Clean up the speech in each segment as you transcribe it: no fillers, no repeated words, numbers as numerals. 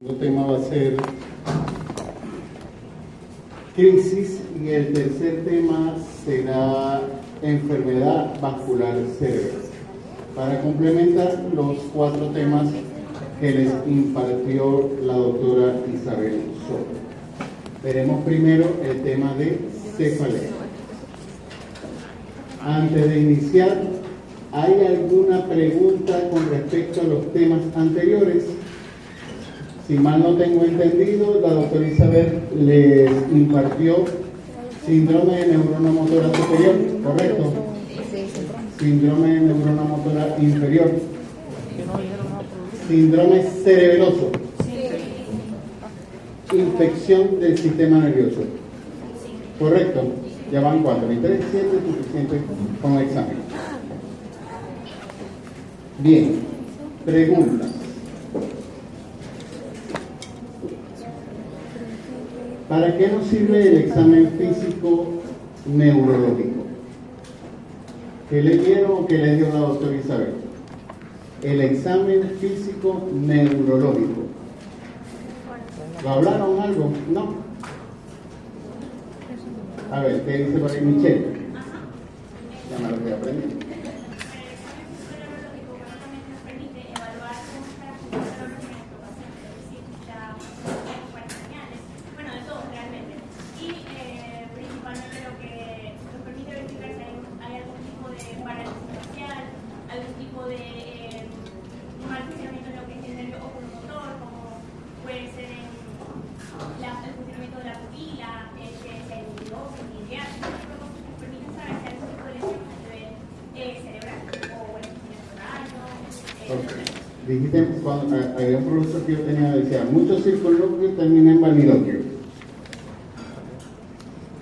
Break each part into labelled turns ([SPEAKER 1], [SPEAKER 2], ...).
[SPEAKER 1] El tema va a ser crisis y el tercer tema será enfermedad vascular cerebral. Para complementar los 4 temas que les impartió la doctora Isabel Soto. Veremos primero el tema de cefalea. Antes de iniciar, ¿hay alguna pregunta con respecto a los temas anteriores? Si mal no tengo entendido, la doctora Isabel les impartió síndrome de neurona motora superior, ¿correcto? Síndrome de neurona motora inferior. Síndrome cerebeloso. Infección del sistema nervioso. ¿Correcto? Ya van 4 y 3, 7, suficiente con el examen. Bien, preguntas. ¿Para qué nos sirve el examen físico neurológico? ¿Qué le dieron o qué le dio la doctora Isabel? El examen físico neurológico. ¿Lo hablaron algo? No. A ver, ¿qué dice por ahí Michelle? Ya me lo estoy aprendiendo. Dijiste, cuando había un profesor que yo tenía, decía, muchos circunloquios terminan en vaniloquio.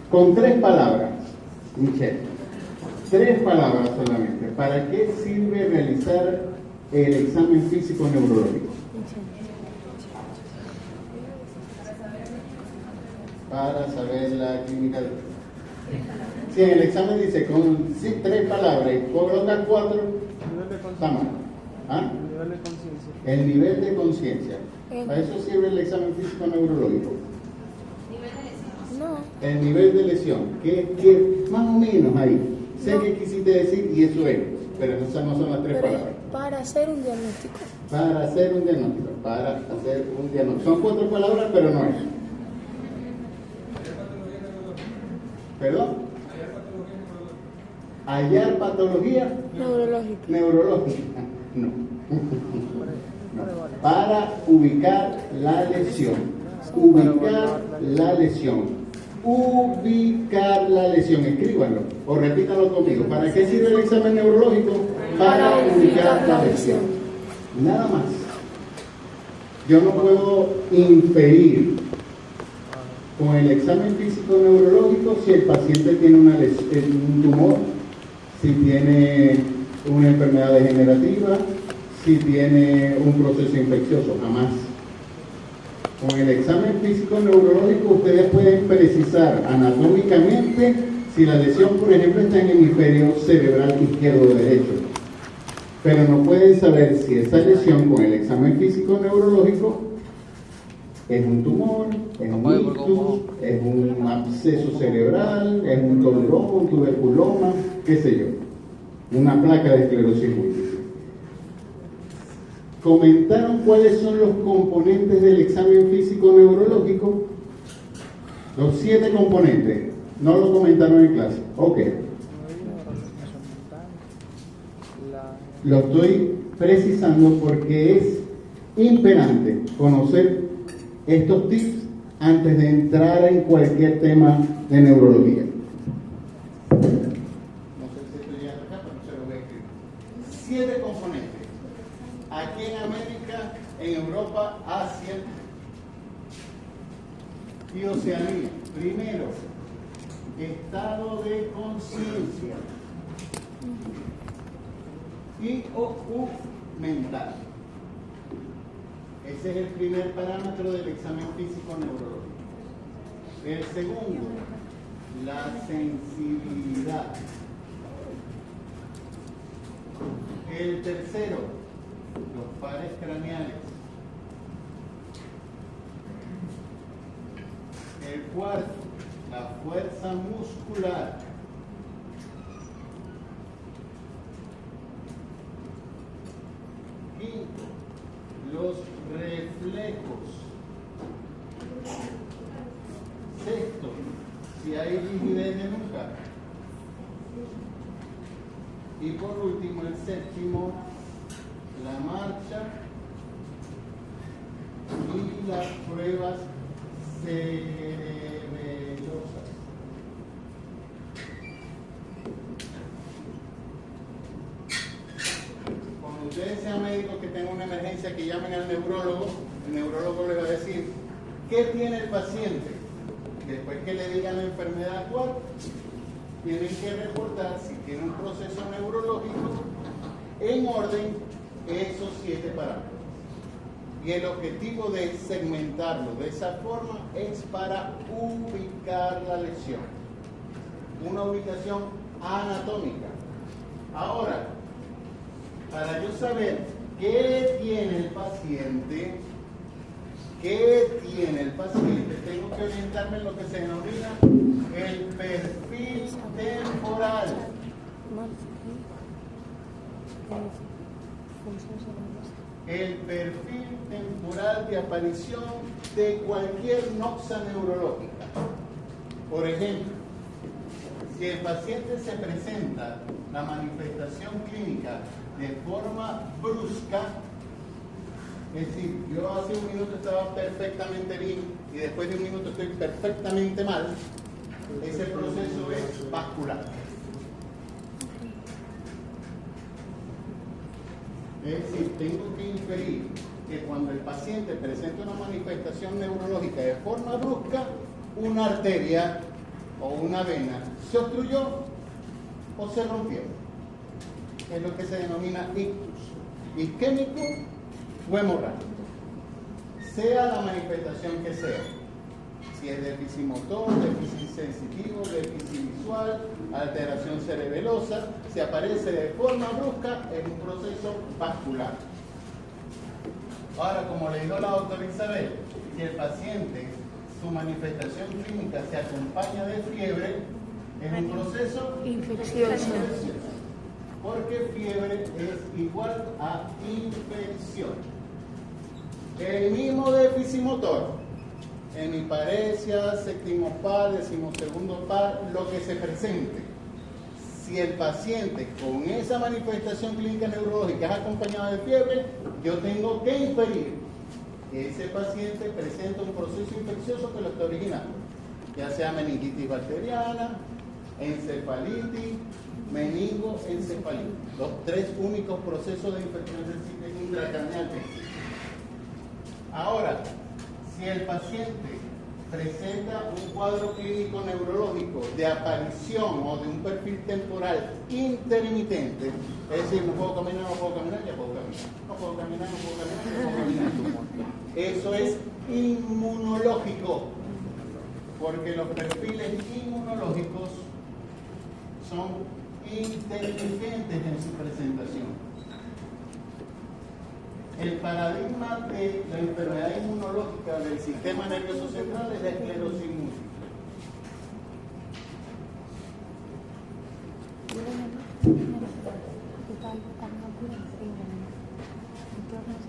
[SPEAKER 1] Con 3 palabras, Michelle, 3 palabras solamente. ¿Para qué sirve realizar el examen físico neurológico? Para saber la clínica. Si en el examen dice con 3 palabras y coloca 4, está mal. ¿Ah? El nivel de conciencia. ¿Para eso sirve el examen físico neurológico? No. El nivel de lesión. ¿Qué más o menos ahí? Sé que quisiste decir y eso es, pero esas no son las 3 palabras.
[SPEAKER 2] Para hacer un diagnóstico.
[SPEAKER 1] Para hacer un diagnóstico. Para hacer un diagnóstico. Son 4 palabras, pero no es. ¿Perdón? Hallar patología neurológica. No. No. Para ubicar la lesión. Ubicar la lesión. Ubicar la lesión. Escríbanlo o repítanlo conmigo. ¿Para qué sirve el examen neurológico? Para ubicar la lesión. Nada más. Yo no puedo inferir con el examen físico neurológico si el paciente tiene un tumor, si tiene una enfermedad degenerativa, si tiene un proceso infeccioso, jamás. Con el examen físico neurológico ustedes pueden precisar anatómicamente si la lesión, por ejemplo, está en el hemisferio cerebral izquierdo o derecho. Pero no pueden saber si esa lesión con el examen físico neurológico es un tumor, es un ictus, es un absceso cerebral, es un toluroma, un tuberculoma, qué sé yo. Una placa de esclerosis múltiple. ¿Comentaron cuáles son los componentes del examen físico neurológico? Los 7 componentes. No lo comentaron en clase. Ok. Lo estoy precisando porque es imperante conocer estos tips antes de entrar en cualquier tema de neurología. 7 componentes. Aquí en América, en Europa, Asia y Oceanía. Primero, estado de conciencia y o mental. Ese es el primer parámetro del examen físico neurológico. El segundo, la sensibilidad. El tercero, los pares craneales. Cuarto, la fuerza muscular. Quinto, los reflejos. Sexto, si hay rigidez de nuca. Y por último, el séptimo, la marcha y las pruebas cerebelosas. Cuando ustedes sean médicos que tengan una emergencia, que llamen al neurólogo, el neurólogo les va a decir ¿qué tiene el paciente? Después que le digan la enfermedad actual, tienen que reportar si tiene un proceso neurológico en orden esos 7 parámetros. Y el objetivo de segmentarlo de esa forma es para ubicar la lesión. Una ubicación anatómica. Ahora, para yo saber qué tiene el paciente, tengo que orientarme en lo que se denomina el perfil temporal. El perfil temporal de aparición de cualquier noxa neurológica. Por ejemplo, si el paciente se presenta la manifestación clínica de forma brusca, es decir, yo hace un minuto estaba perfectamente bien y después de un minuto estoy perfectamente mal, ese proceso es vascular. Es decir, tengo que inferir que cuando el paciente presenta una manifestación neurológica de forma brusca, una arteria o una vena se obstruyó o se rompió. Es lo que se denomina ictus, isquémico o hemorrágico. Sea la manifestación que sea, si es déficit motor, déficit sensitivo, déficit visual, alteración cerebelosa, si aparece de forma brusca, es un proceso vascular. Ahora, como le dijo la doctora Isabel, si el paciente, su manifestación clínica se acompaña de fiebre, es un proceso infeccioso. Porque fiebre es igual a infección. El mismo déficit motor, hemiparesia, séptimo par, decimosegundo par, lo que se presente. Si el paciente con esa manifestación clínica neurológica es acompañado de fiebre, yo tengo que inferir que ese paciente presenta un proceso infeccioso que lo está originando, ya sea meningitis bacteriana, encefalitis, meningoencefalitis, los 3 únicos procesos de infección intracraneal que existen. Ahora, si el paciente presenta un cuadro clínico neurológico de aparición o de un perfil temporal intermitente, es decir, no puedo caminar, ya puedo caminar, no puedo caminar, ya puedo caminar. Eso es inmunológico, porque los perfiles inmunológicos son intermitentes en su presentación. El paradigma de la enfermedad inmunológica del sistema nervioso central es la esclerosis múltiple.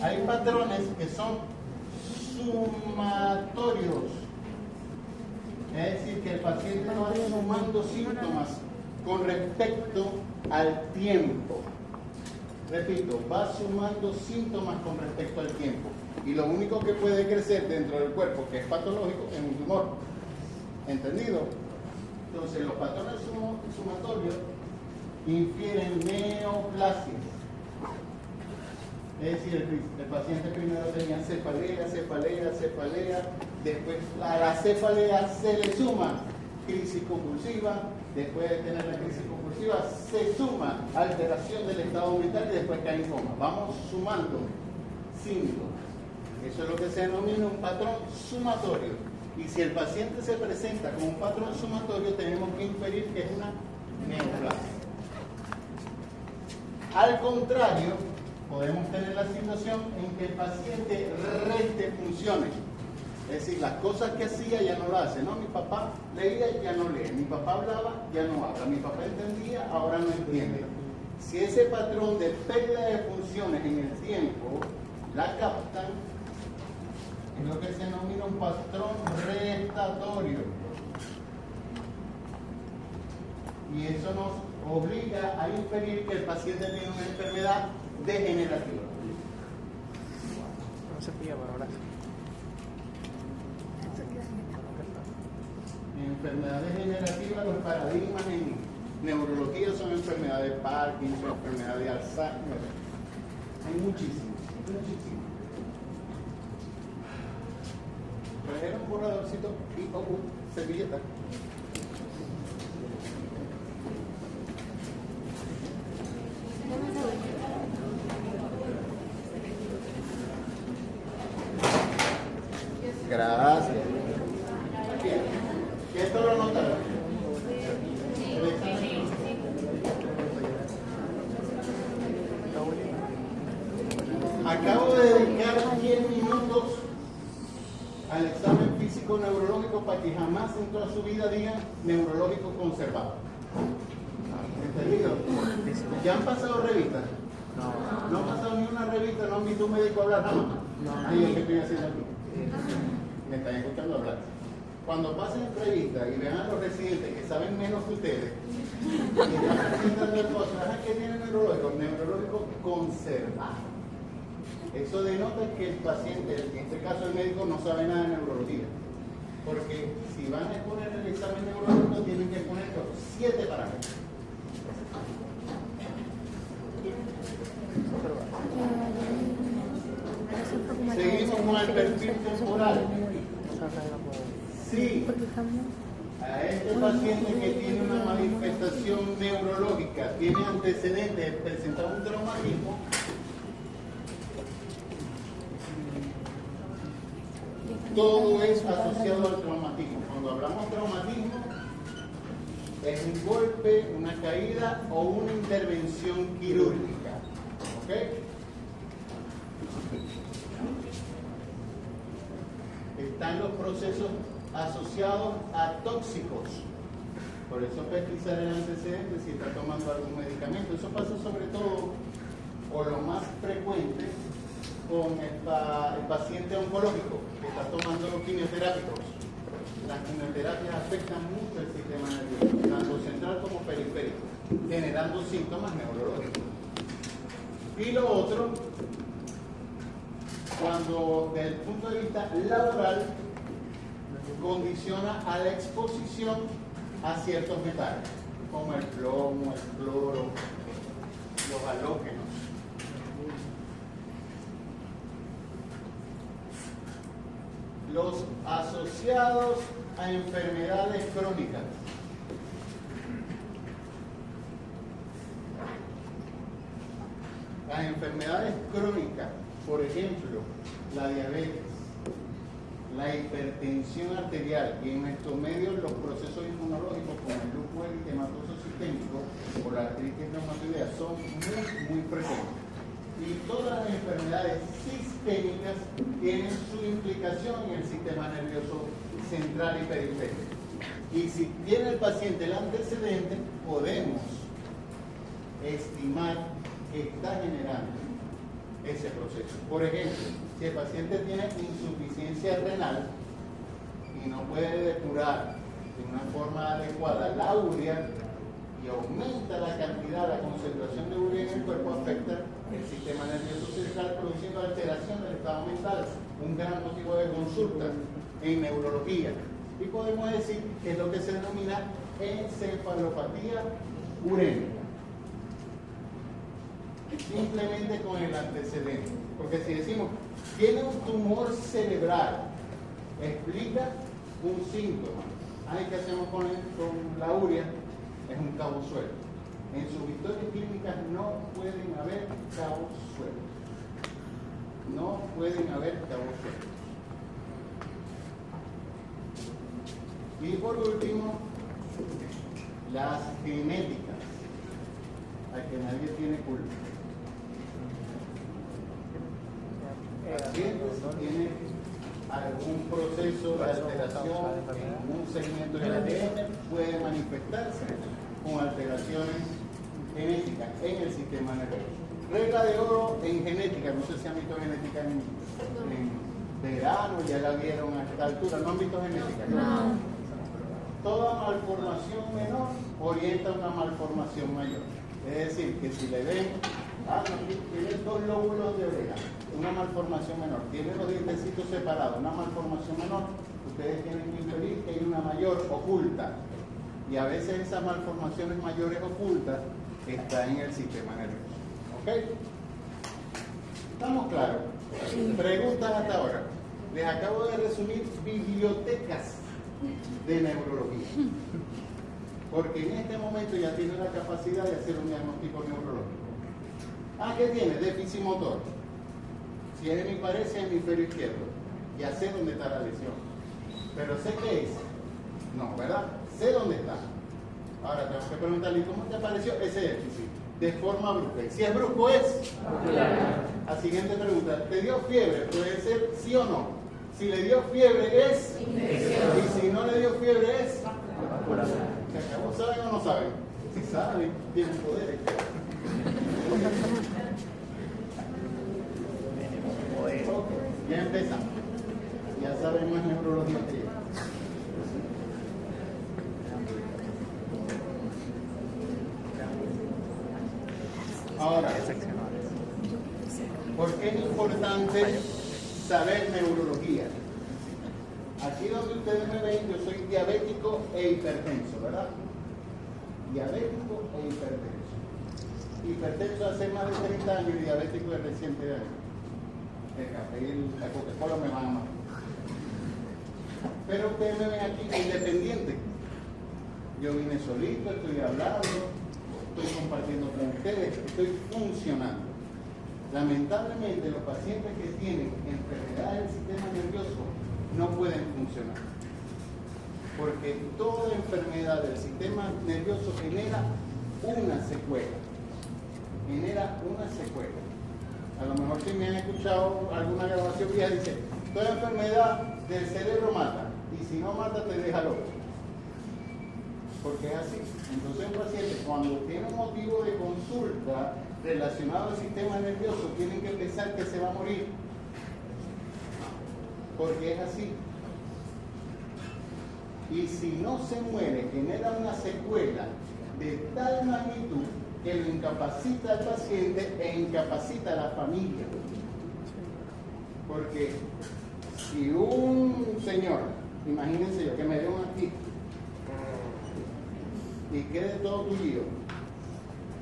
[SPEAKER 1] Hay patrones que son sumatorios, es decir, que el paciente va sumando síntomas con respecto al tiempo. Repito, va sumando síntomas con respecto al tiempo. Y lo único que puede crecer dentro del cuerpo, que es patológico, es un tumor. ¿Entendido? Entonces, los patrones sumatorios infieren neoplasias. Es decir, el paciente primero tenía cefalea, después a la cefalea se le suma crisis convulsiva, después de tener la crisis convulsiva se suma alteración del estado mental y después cae en coma. Vamos sumando síntomas. Eso es lo que se denomina un patrón sumatorio. Y si el paciente se presenta con un patrón sumatorio, tenemos que inferir que es una neoplasia. Al contrario, podemos tener la situación en que el paciente reste funciones. Es decir, las cosas que hacía ya no las hace. No, mi papá leía, ya no lee. Mi papá hablaba, ya no habla. Mi papá entendía, ahora no entiende. Si ese patrón de pérdida de funciones en el tiempo la captan, es lo que se denomina un patrón restatorio. Y eso nos obliga a inferir que el paciente tiene una enfermedad degenerativa.
[SPEAKER 2] No se pilla para ahora.
[SPEAKER 1] Enfermedad degenerativa, los paradigmas en neurología son enfermedades de Parkinson, enfermedad de Alzheimer. Hay muchísimas, muchísimas. Trajeron un borradorcito y servilleta. Gracias. Aquí. ¿Esto lo notaron? Acabo de dedicar 10 minutos al examen físico neurológico para que jamás en toda su vida digan neurológico conservado. ¿Entendido? ¿Ya han pasado revistas? No han pasado ni una revista, no han visto un médico hablar jamás. Ahí es que estoy haciendo aquí. Me están escuchando hablar. Cuando pasen entrevistas y vean a los residentes que saben menos que ustedes y están presentando cosas que tienen neurológico conservado. Eso denota que el paciente, en este caso el médico, no sabe nada de neurología. Porque si van a exponer el examen neurológico, tienen que poner los 7 parámetros. Seguimos con el perfil temporal. Sí, a este paciente que tiene una manifestación neurológica, tiene antecedentes de presentar un traumatismo, todo es asociado al traumatismo. Cuando hablamos de traumatismo, es un golpe, una caída o una intervención quirúrgica. ¿Ok? Están los procesos asociados a tóxicos. Por eso pesquisar el antecedente si está tomando algún medicamento. Eso pasa sobre todo, o lo más frecuente, con el paciente oncológico que está tomando los quimioterápicos. Las quimioterapias afectan mucho el sistema nervioso, tanto central como periférico, generando síntomas neurológicos. Y lo otro, cuando desde el punto de vista laboral condiciona a la exposición a ciertos metales, como el plomo, el cloro, los halógenos. Los asociados a enfermedades crónicas. Las enfermedades crónicas, por ejemplo, la diabetes, la hipertensión arterial y en nuestro medio los procesos inmunológicos como el lupus eritematoso sistémico o la artritis reumatoidea son muy frecuentes. Y todas las enfermedades sistémicas tienen su implicación en el sistema nervioso central y periférico. Y si tiene el paciente el antecedente, podemos estimar que está generando ese proceso. Por ejemplo, si el paciente tiene insuficiencia renal y no puede depurar de una forma adecuada la urea y aumenta la cantidad, la concentración de urea en el cuerpo, afecta el sistema nervioso central produciendo alteración del estado mental, un gran motivo de consulta en neurología. Y podemos decir que es lo que se denomina encefalopatía urémica. Simplemente con el antecedente. Porque si decimos, tiene un tumor cerebral, explica un síntoma. ¿Qué hacemos con la urea? Es un cabo suelto. En sus historias clínicas no pueden haber cabos sueltos. No pueden haber cabos sueltos. Y por último, las genéticas, a que nadie tiene culpa. El paciente tiene algún proceso de alteración en un segmento del ADN puede manifestarse con alteraciones genéticas en el sistema nervioso. Regla de oro en genética, no sé si han visto genética en verano, ya la vieron a esta altura, ¿no han visto genética?
[SPEAKER 2] No.
[SPEAKER 1] Toda malformación menor orienta a una malformación mayor. Es decir, que si le ven, tiene dos lóbulos de oreja, una malformación menor, tiene los dientecitos separados, una malformación menor, ustedes tienen que inferir que hay una mayor oculta. Y a veces esas malformaciones mayores ocultas están en el sistema nervioso. ¿Ok? ¿Estamos claros? Preguntas hasta ahora. Les acabo de resumir bibliotecas de neurología. Porque en este momento ya tiene la capacidad de hacer un diagnóstico neurológico. ¿Qué tiene? Déficit motor. Si es hemisferio, es hemisferio izquierdo. Ya sé dónde está la lesión. Pero sé qué es. No, ¿verdad? Sé dónde está. Ahora tengo que preguntarle, ¿cómo te apareció ese déficit? De forma brusca. Y si es brusco, es. La siguiente pregunta, ¿te dio fiebre? Puede ser sí o no. Si le dio fiebre, es. Y si no le dio fiebre, es. ¿Se acabó? ¿Saben o no saben? Si saben, tienen poderes. Ya empezamos. Ya saben más neurología que yo. Ahora, ¿por qué es importante saber neurología? Aquí donde ustedes me ven, yo soy diabético e hipertenso, ¿verdad? Diabético e hipertenso. Hipertenso hace más de 30 años y diabético de reciente año. El café y la Coca-Cola me van a matar. Pero ustedes me ven aquí independiente. Yo vine solito, estoy hablando, estoy compartiendo con ustedes, estoy funcionando. Lamentablemente los pacientes que tienen enfermedades del sistema nervioso no pueden funcionar. Porque toda enfermedad del sistema nervioso genera una secuela. Genera una secuela. A lo mejor si me han escuchado alguna grabación vieja, dice, toda enfermedad del cerebro mata, y si no mata te deja loco. Porque es así. Entonces un paciente cuando tiene un motivo de consulta relacionado al sistema nervioso, tienen que pensar que se va a morir. Porque es así. Y si no se muere, genera una secuela de tal magnitud que lo incapacita al paciente e incapacita a la familia. Porque si un señor, imagínense yo, que me dé un aquí y quede todo tullido,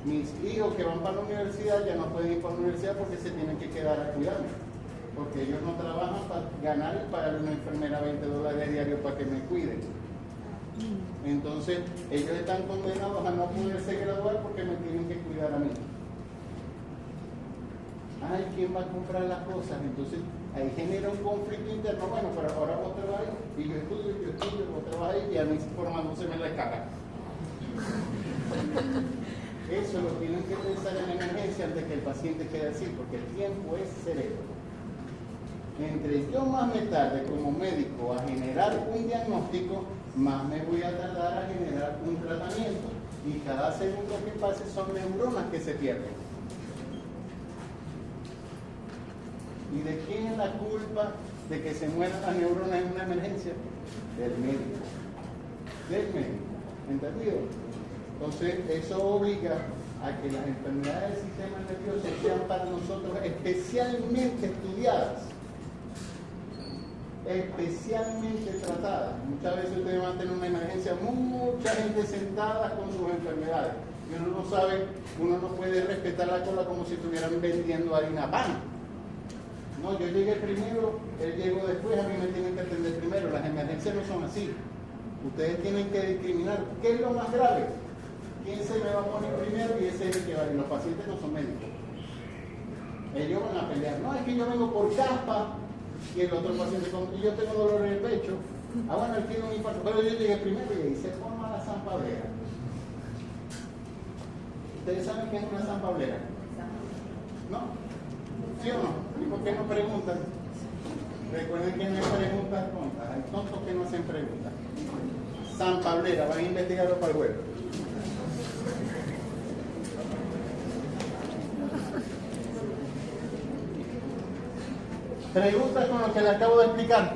[SPEAKER 1] mis hijos que van para la universidad ya no pueden ir para la universidad porque se tienen que quedar a cuidarme. Porque ellos no trabajan para ganar y pagarle a una enfermera $20 diarios para que me cuiden. Entonces, ellos están condenados a no poderse graduar porque me tienen que cuidar a mí. Ay, ¿quién va a comprar las cosas? Entonces, ahí genera un conflicto interno. Bueno, pero ahora vos trabajas y yo estudio, vos trabajas y a mí formándose la cara. Eso lo tienen que pensar en emergencia antes de que el paciente quede así, porque el tiempo es cerebro. Entre yo más me tarde como médico a generar un diagnóstico, más me voy a tardar a generar un tratamiento. Y cada segundo que pase son neuronas que se pierden. ¿Y de quién es la culpa de que se mueran las neuronas en una emergencia? Del médico. Del médico. ¿Entendido? Entonces, eso obliga a que las enfermedades del sistema nervioso sean para nosotros especialmente estudiadas, especialmente tratadas. Muchas veces ustedes van a tener una emergencia, mucha gente sentada con sus enfermedades. Y uno no sabe, uno no puede respetar la cola como si estuvieran vendiendo harina pan. No, yo llegué primero, él llegó después, a mí me tienen que atender primero. Las emergencias no son así. Ustedes tienen que discriminar qué es lo más grave. ¿Quién se me va a poner primero? Y ese es el que va. Y los pacientes no son médicos. Ellos van a pelear. No, es que yo vengo por caspa y el otro paciente y yo tengo dolor en el pecho. Bueno, él tiene un infarto. Pero yo llegué primero y ahí se forma la zampablera. ¿Ustedes saben qué es una zampablera? ¿No? ¿Sí o no? ¿Y por qué no preguntan? Recuerden que no hay preguntas tontas, hay tontos que no hacen preguntas. San Pablera, van a investigarlo para el web. ¿Preguntas con lo que le acabo de explicar?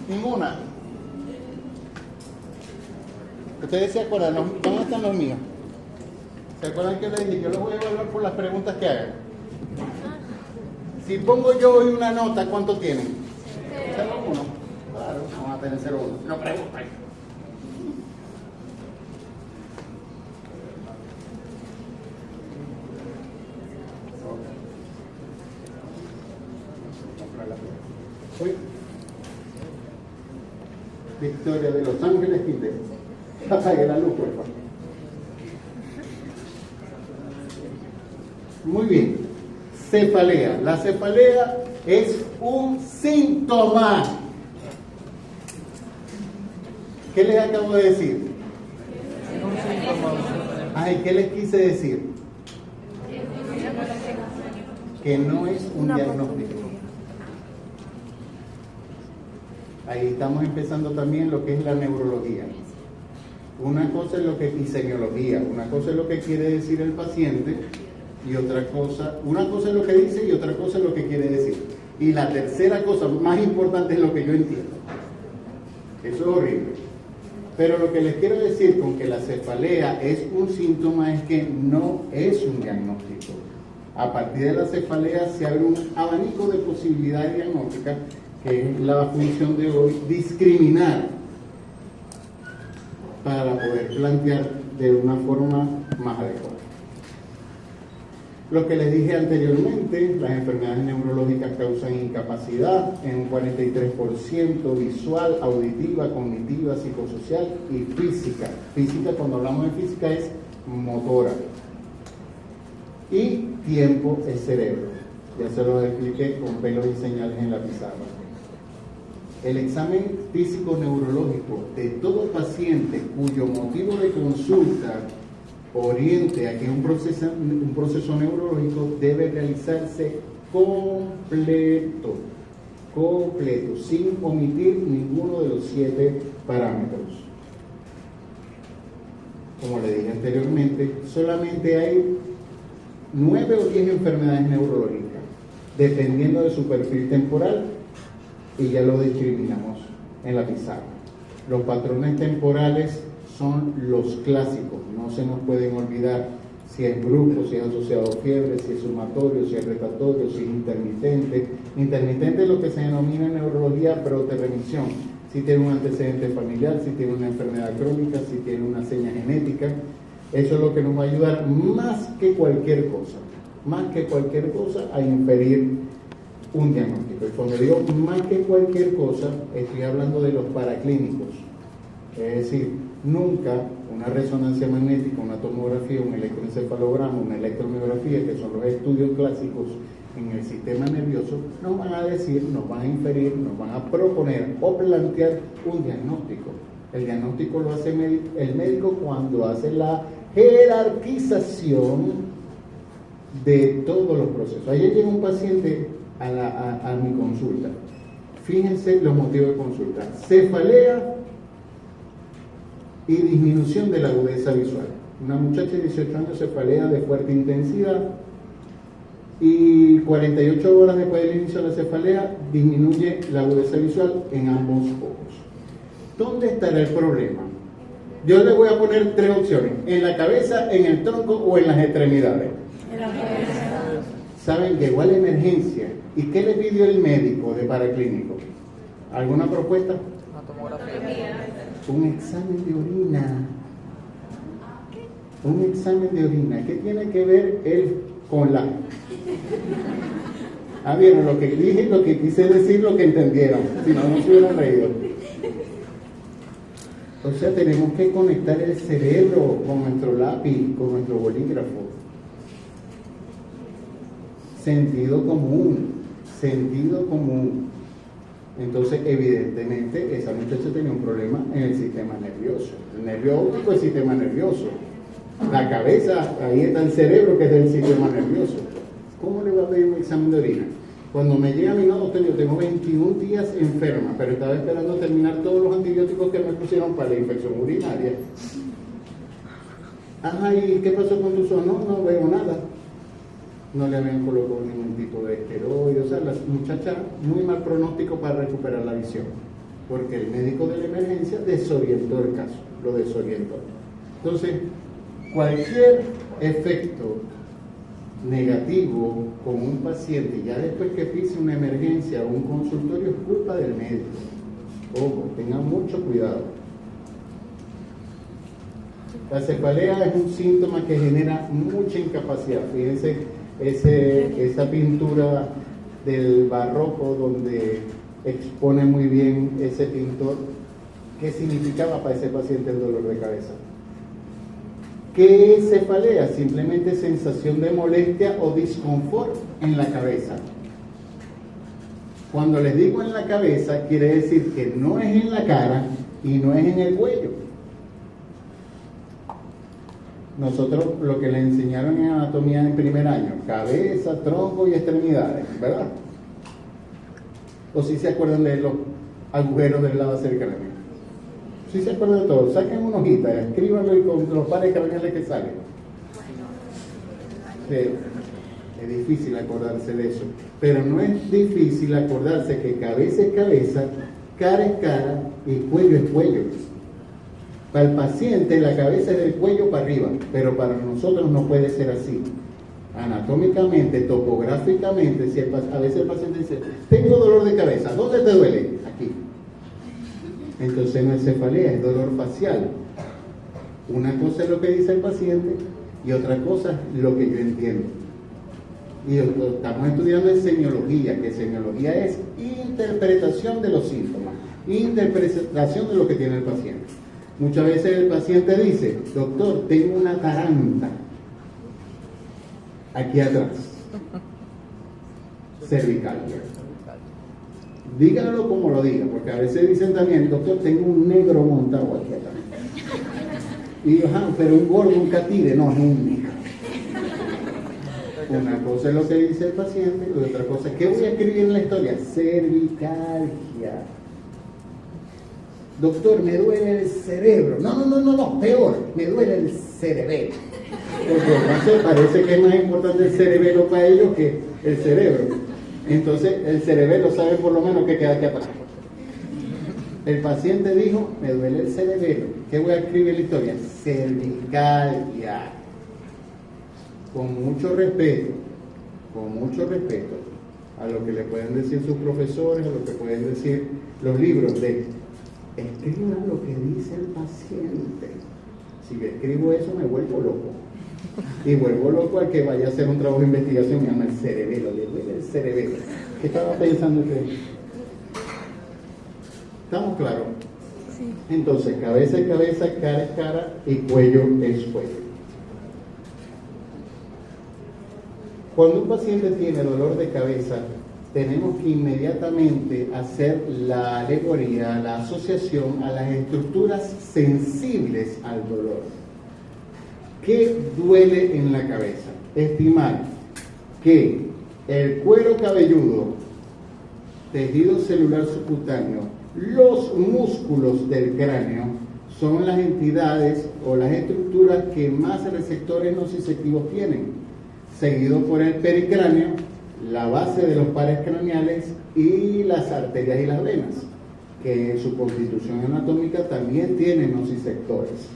[SPEAKER 1] Ninguna. Ustedes se acuerdan, ¿dónde están los míos? ¿Se acuerdan que les dije? Yo los voy a evaluar por las preguntas que hagan. Si pongo yo hoy una nota, ¿cuánto tienen? 0,1. Claro, vamos a tener 0,1. No preguntan. Hoy, Victoria de Los Ángeles, Quintero. Apague la luz, por favor. Muy bien. Cefalea. La cefalea es un síntoma. ¿Qué les acabo de decir? Ay, ¿qué les quise decir? Que no es un diagnóstico. Ahí estamos empezando también lo que es la neurología. Una cosa es lo que es semiología, una cosa es lo que quiere decir el paciente y otra cosa, una cosa es lo que dice y otra cosa es lo que quiere decir. Y la tercera cosa más importante es lo que yo entiendo. Eso es horrible. Pero lo que les quiero decir con que la cefalea es un síntoma es que no es un diagnóstico. A partir de la cefalea se abre un abanico de posibilidades diagnósticas, que es la función de hoy, discriminar para poder plantear de una forma más adecuada. Lo que les dije anteriormente, las enfermedades neurológicas causan incapacidad en un 43%, visual, auditiva, cognitiva, psicosocial y física. Física, cuando hablamos de física, es motora. Y tiempo es cerebro. Ya se lo expliqué con pelos y señales en la pizarra. El examen físico neurológico de todo paciente cuyo motivo de consulta oriente a que un proceso neurológico debe realizarse completo, sin omitir ninguno de los 7 parámetros. Como le dije anteriormente, solamente hay 9 o 10 enfermedades neurológicas, dependiendo de su perfil temporal, y ya lo discriminamos en la pizarra. Los patrones temporales son los clásicos, no se nos pueden olvidar si es brusco, si es asociado a fiebre, si es sumatorio, si es rotatorio, si es intermitente. Intermitente es lo que se denomina en neurología remisión. Si tiene un antecedente familiar, si tiene una enfermedad crónica, si tiene una seña genética. Eso es lo que nos va a ayudar más que cualquier cosa a inferir un diagnóstico. Y cuando digo más que cualquier cosa, estoy hablando de los paraclínicos. Es decir, nunca una resonancia magnética, una tomografía, un electroencefalograma, una electromiografía, que son los estudios clásicos en el sistema nervioso, nos van a decir, nos van a inferir, nos van a proponer o plantear un diagnóstico. El diagnóstico lo hace el médico cuando hace la jerarquización de todos los procesos. Ayer llegó un paciente a mi consulta. Fíjense los motivos de consulta: cefalea y disminución de la agudeza visual. Una muchacha de 18 años, cefalea de fuerte intensidad, y 48 horas después del inicio de la cefalea disminuye la agudeza visual en ambos ojos. ¿Dónde estará el problema? Yo le voy a poner 3 opciones: en la cabeza, en el tronco o en las extremidades. En la cabeza. Saben, llegó a la emergencia. ¿Y qué le pidió el médico de paraclínico? ¿Alguna propuesta?
[SPEAKER 2] Una tomografía.
[SPEAKER 1] Un examen de orina. Un examen de orina. ¿Qué tiene que ver él con la? Vieron lo que dije, lo que quise decir, lo que entendieron. Si no, no se hubieran reído. O sea, tenemos que conectar el cerebro con nuestro lápiz, con nuestro bolígrafo. Sentido común. Entonces, evidentemente, esa muchacha tenía un problema en el sistema nervioso. El nervio óptico es el sistema nervioso. La cabeza, ahí está el cerebro, que es el sistema nervioso. ¿Cómo le va a pedir un examen de orina? Cuando me llega mi no, doctor, yo tengo 21 días enferma, pero estaba esperando terminar todos los antibióticos que me pusieron para la infección urinaria. Ajá, ¿y qué pasó con tus ojos? No, no veo nada. No le habían colocado ningún tipo de esteroide. O sea, la muchacha, muy mal pronóstico para recuperar la visión, porque el médico de la emergencia desorientó el caso, lo desorientó. Entonces, cualquier efecto negativo con un paciente, ya después que pise una emergencia o un consultorio, es culpa del médico. Ojo, tengan mucho cuidado. La cefalea es un síntoma que genera mucha incapacidad. Fíjense esa pintura del barroco donde expone muy bien ese pintor qué significaba para ese paciente el dolor de cabeza. ¿Qué es cefalea? Simplemente sensación de molestia o disconfort en la cabeza. Cuando les digo en la cabeza, quiere decir que no es en la cara y no es en el cuello. Nosotros lo que le enseñaron en anatomía en primer año, cabeza, tronco y extremidades, ¿verdad? ¿O si se acuerdan de los agujeros del lado cercano? Si se acuerdan de todo, saquen una hojita, escríbanlo y con los pares craneales que salen. Es difícil acordarse de eso, pero no es difícil acordarse que cabeza es cabeza, cara es cara y cuello es cuello. Para el paciente la cabeza es del cuello para arriba, pero para nosotros no puede ser así. Anatómicamente, topográficamente, si a veces el paciente dice, tengo dolor de cabeza, ¿dónde te duele? Aquí. Entonces no es cefalea, es dolor facial. Una cosa es lo que dice el paciente y otra cosa es lo que yo entiendo. Y estamos estudiando en semiología, que semiología es interpretación de los síntomas, interpretación de lo que tiene el paciente. Muchas veces el paciente dice, doctor, tengo una taranta aquí atrás, cervical. Díganlo como lo diga, porque a veces dicen también, doctor, tengo un negro montado aquí atrás. Y yo, pero un gordo, un catire, no, es un negro. Una cosa es lo que dice el paciente y otra cosa es, ¿qué voy a escribir en la historia? Cervicalgia. Doctor, me duele el cerebro. No, peor, me duele el cerebelo. Porque no sé, parece que es más importante el cerebelo para ellos que el cerebro. Entonces, el cerebelo sabe por lo menos que queda aquí atrás. El paciente dijo, me duele el cerebelo. ¿Qué voy a escribir en la historia? Cervicalgia. Con mucho respeto a lo que le pueden decir sus profesores, a lo que pueden decir los libros de escriban lo que dice el paciente. Si yo escribo eso me vuelvo loco. Y vuelvo loco al que vaya a hacer un trabajo de investigación y llama el cerebelo, le duele el cerebelo. ¿Qué estaba pensando usted? ¿Estamos claros? Sí. Entonces, cabeza es cabeza, cara es cara y cuello es cuello. Cuando un paciente tiene dolor de cabeza, tenemos que inmediatamente hacer la alegoría, la asociación a las estructuras sensibles al dolor. ¿Qué duele en la cabeza? Estimar que el cuero cabelludo, tejido celular subcutáneo, los músculos del cráneo son las entidades o las estructuras que más receptores nociceptivos tienen, seguido por el pericráneo, la base de los pares craneales y las arterias y las venas, que en su constitución anatómica también tienen nociceptores.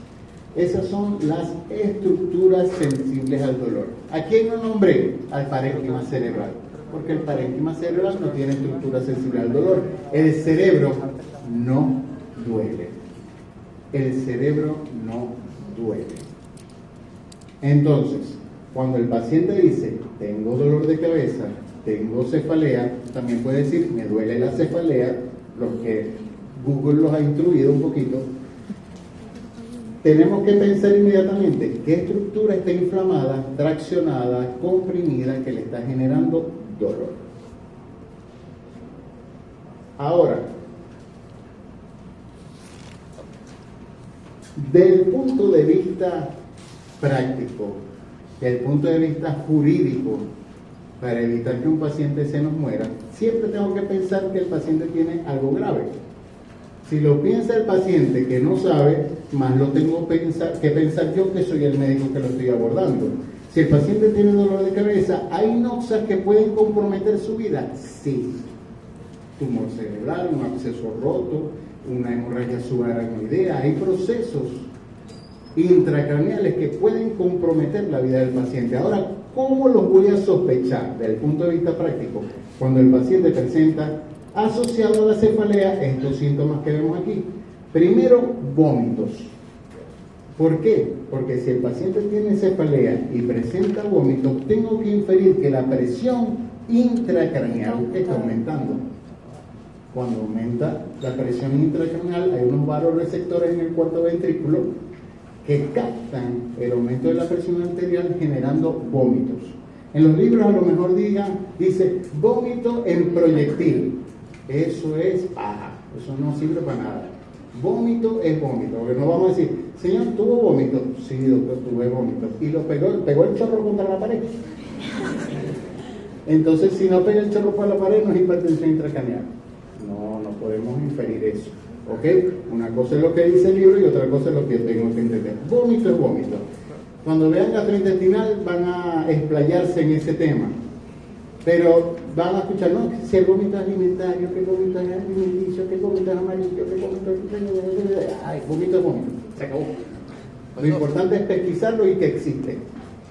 [SPEAKER 1] Esas son las estructuras sensibles al dolor. ¿A quién no nombré? Al parénquima cerebral, porque el parénquima cerebral no tiene estructura sensible al dolor. El cerebro no duele. El cerebro no duele. Entonces, cuando el paciente dice, tengo dolor de cabeza, tengo cefalea, también puede decir, me duele la cefalea, los que Google los ha instruido un poquito. Tenemos que pensar inmediatamente qué estructura está inflamada, traccionada, comprimida, que le está generando dolor. Ahora, del punto de vista práctico, del punto de vista jurídico, para evitar que un paciente se nos muera, siempre tengo que pensar que el paciente tiene algo grave. Si lo piensa el paciente que no sabe, más lo tengo que pensar yo, que soy el médico que lo estoy abordando. Si el paciente tiene dolor de cabeza, ¿hay noxas que pueden comprometer su vida? Sí. Tumor cerebral, un absceso roto, una hemorragia subaracnoidea. Hay procesos intracraneales que pueden comprometer la vida del paciente. Ahora, ¿cómo los voy a sospechar desde el punto de vista práctico? Cuando el paciente presenta, asociado a la cefalea, estos síntomas que vemos aquí. Primero, vómitos. ¿Por qué? Porque si el paciente tiene cefalea y presenta vómitos, tengo que inferir que la presión intracraneal está aumentando. Cuando aumenta la presión intracraneal, hay unos vasoreceptores en el cuarto ventrículo que captan el aumento de la presión arterial generando vómitos. En los libros a lo mejor dice vómito en proyectil. Eso es paja, eso no sirve para nada. Vómito es vómito, porque no vamos a decir, señor, ¿tuvo vómito? Sí, doctor, tuve vómito. ¿Y lo pegó el chorro contra la pared? Entonces, si no pega el chorro por la pared, no es hipertensión intracraneal. No podemos inferir eso. ¿Ok? Una cosa es lo que dice el libro y otra cosa es lo que tengo que entender. Vómito es vómito. Cuando vean gastrointestinal van a explayarse en ese tema. Pero van a escuchar, no, si el vómito es alimentario, que el vómito es alimenticio, que el vómito es amarillo, que el vómito es... Ay, vómito es vómito. Se acabó. Lo importante es pesquisarlo y que existe.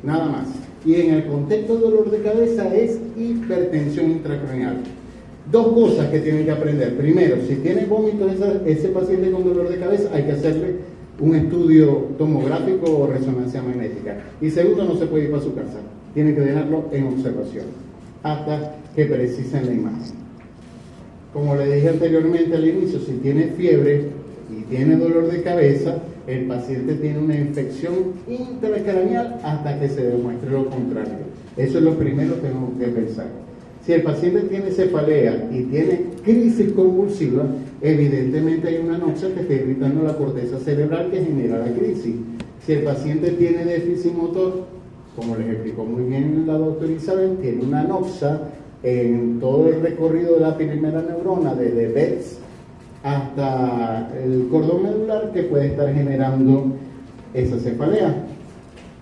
[SPEAKER 1] Nada más. Y en el contexto de dolor de cabeza es hipertensión intracraneal. Dos cosas que tienen que aprender. Primero, si tiene vómito ese paciente con dolor de cabeza, hay que hacerle un estudio tomográfico o resonancia magnética. Y segundo, no se puede ir para su casa. Tiene que dejarlo en observación hasta que precisen la imagen. Como le dije anteriormente al inicio, si tiene fiebre y tiene dolor de cabeza, el paciente tiene una infección intracraneal hasta que se demuestre lo contrario. Eso es lo primero que tenemos que pensar. Si el paciente tiene cefalea y tiene crisis convulsiva, evidentemente hay una noxa que está irritando la corteza cerebral que genera la crisis. Si el paciente tiene déficit motor, como les explicó muy bien la doctora Isabel, tiene una noxa en todo el recorrido de la primera neurona, desde BETS hasta el cordón medular, que puede estar generando esa cefalea.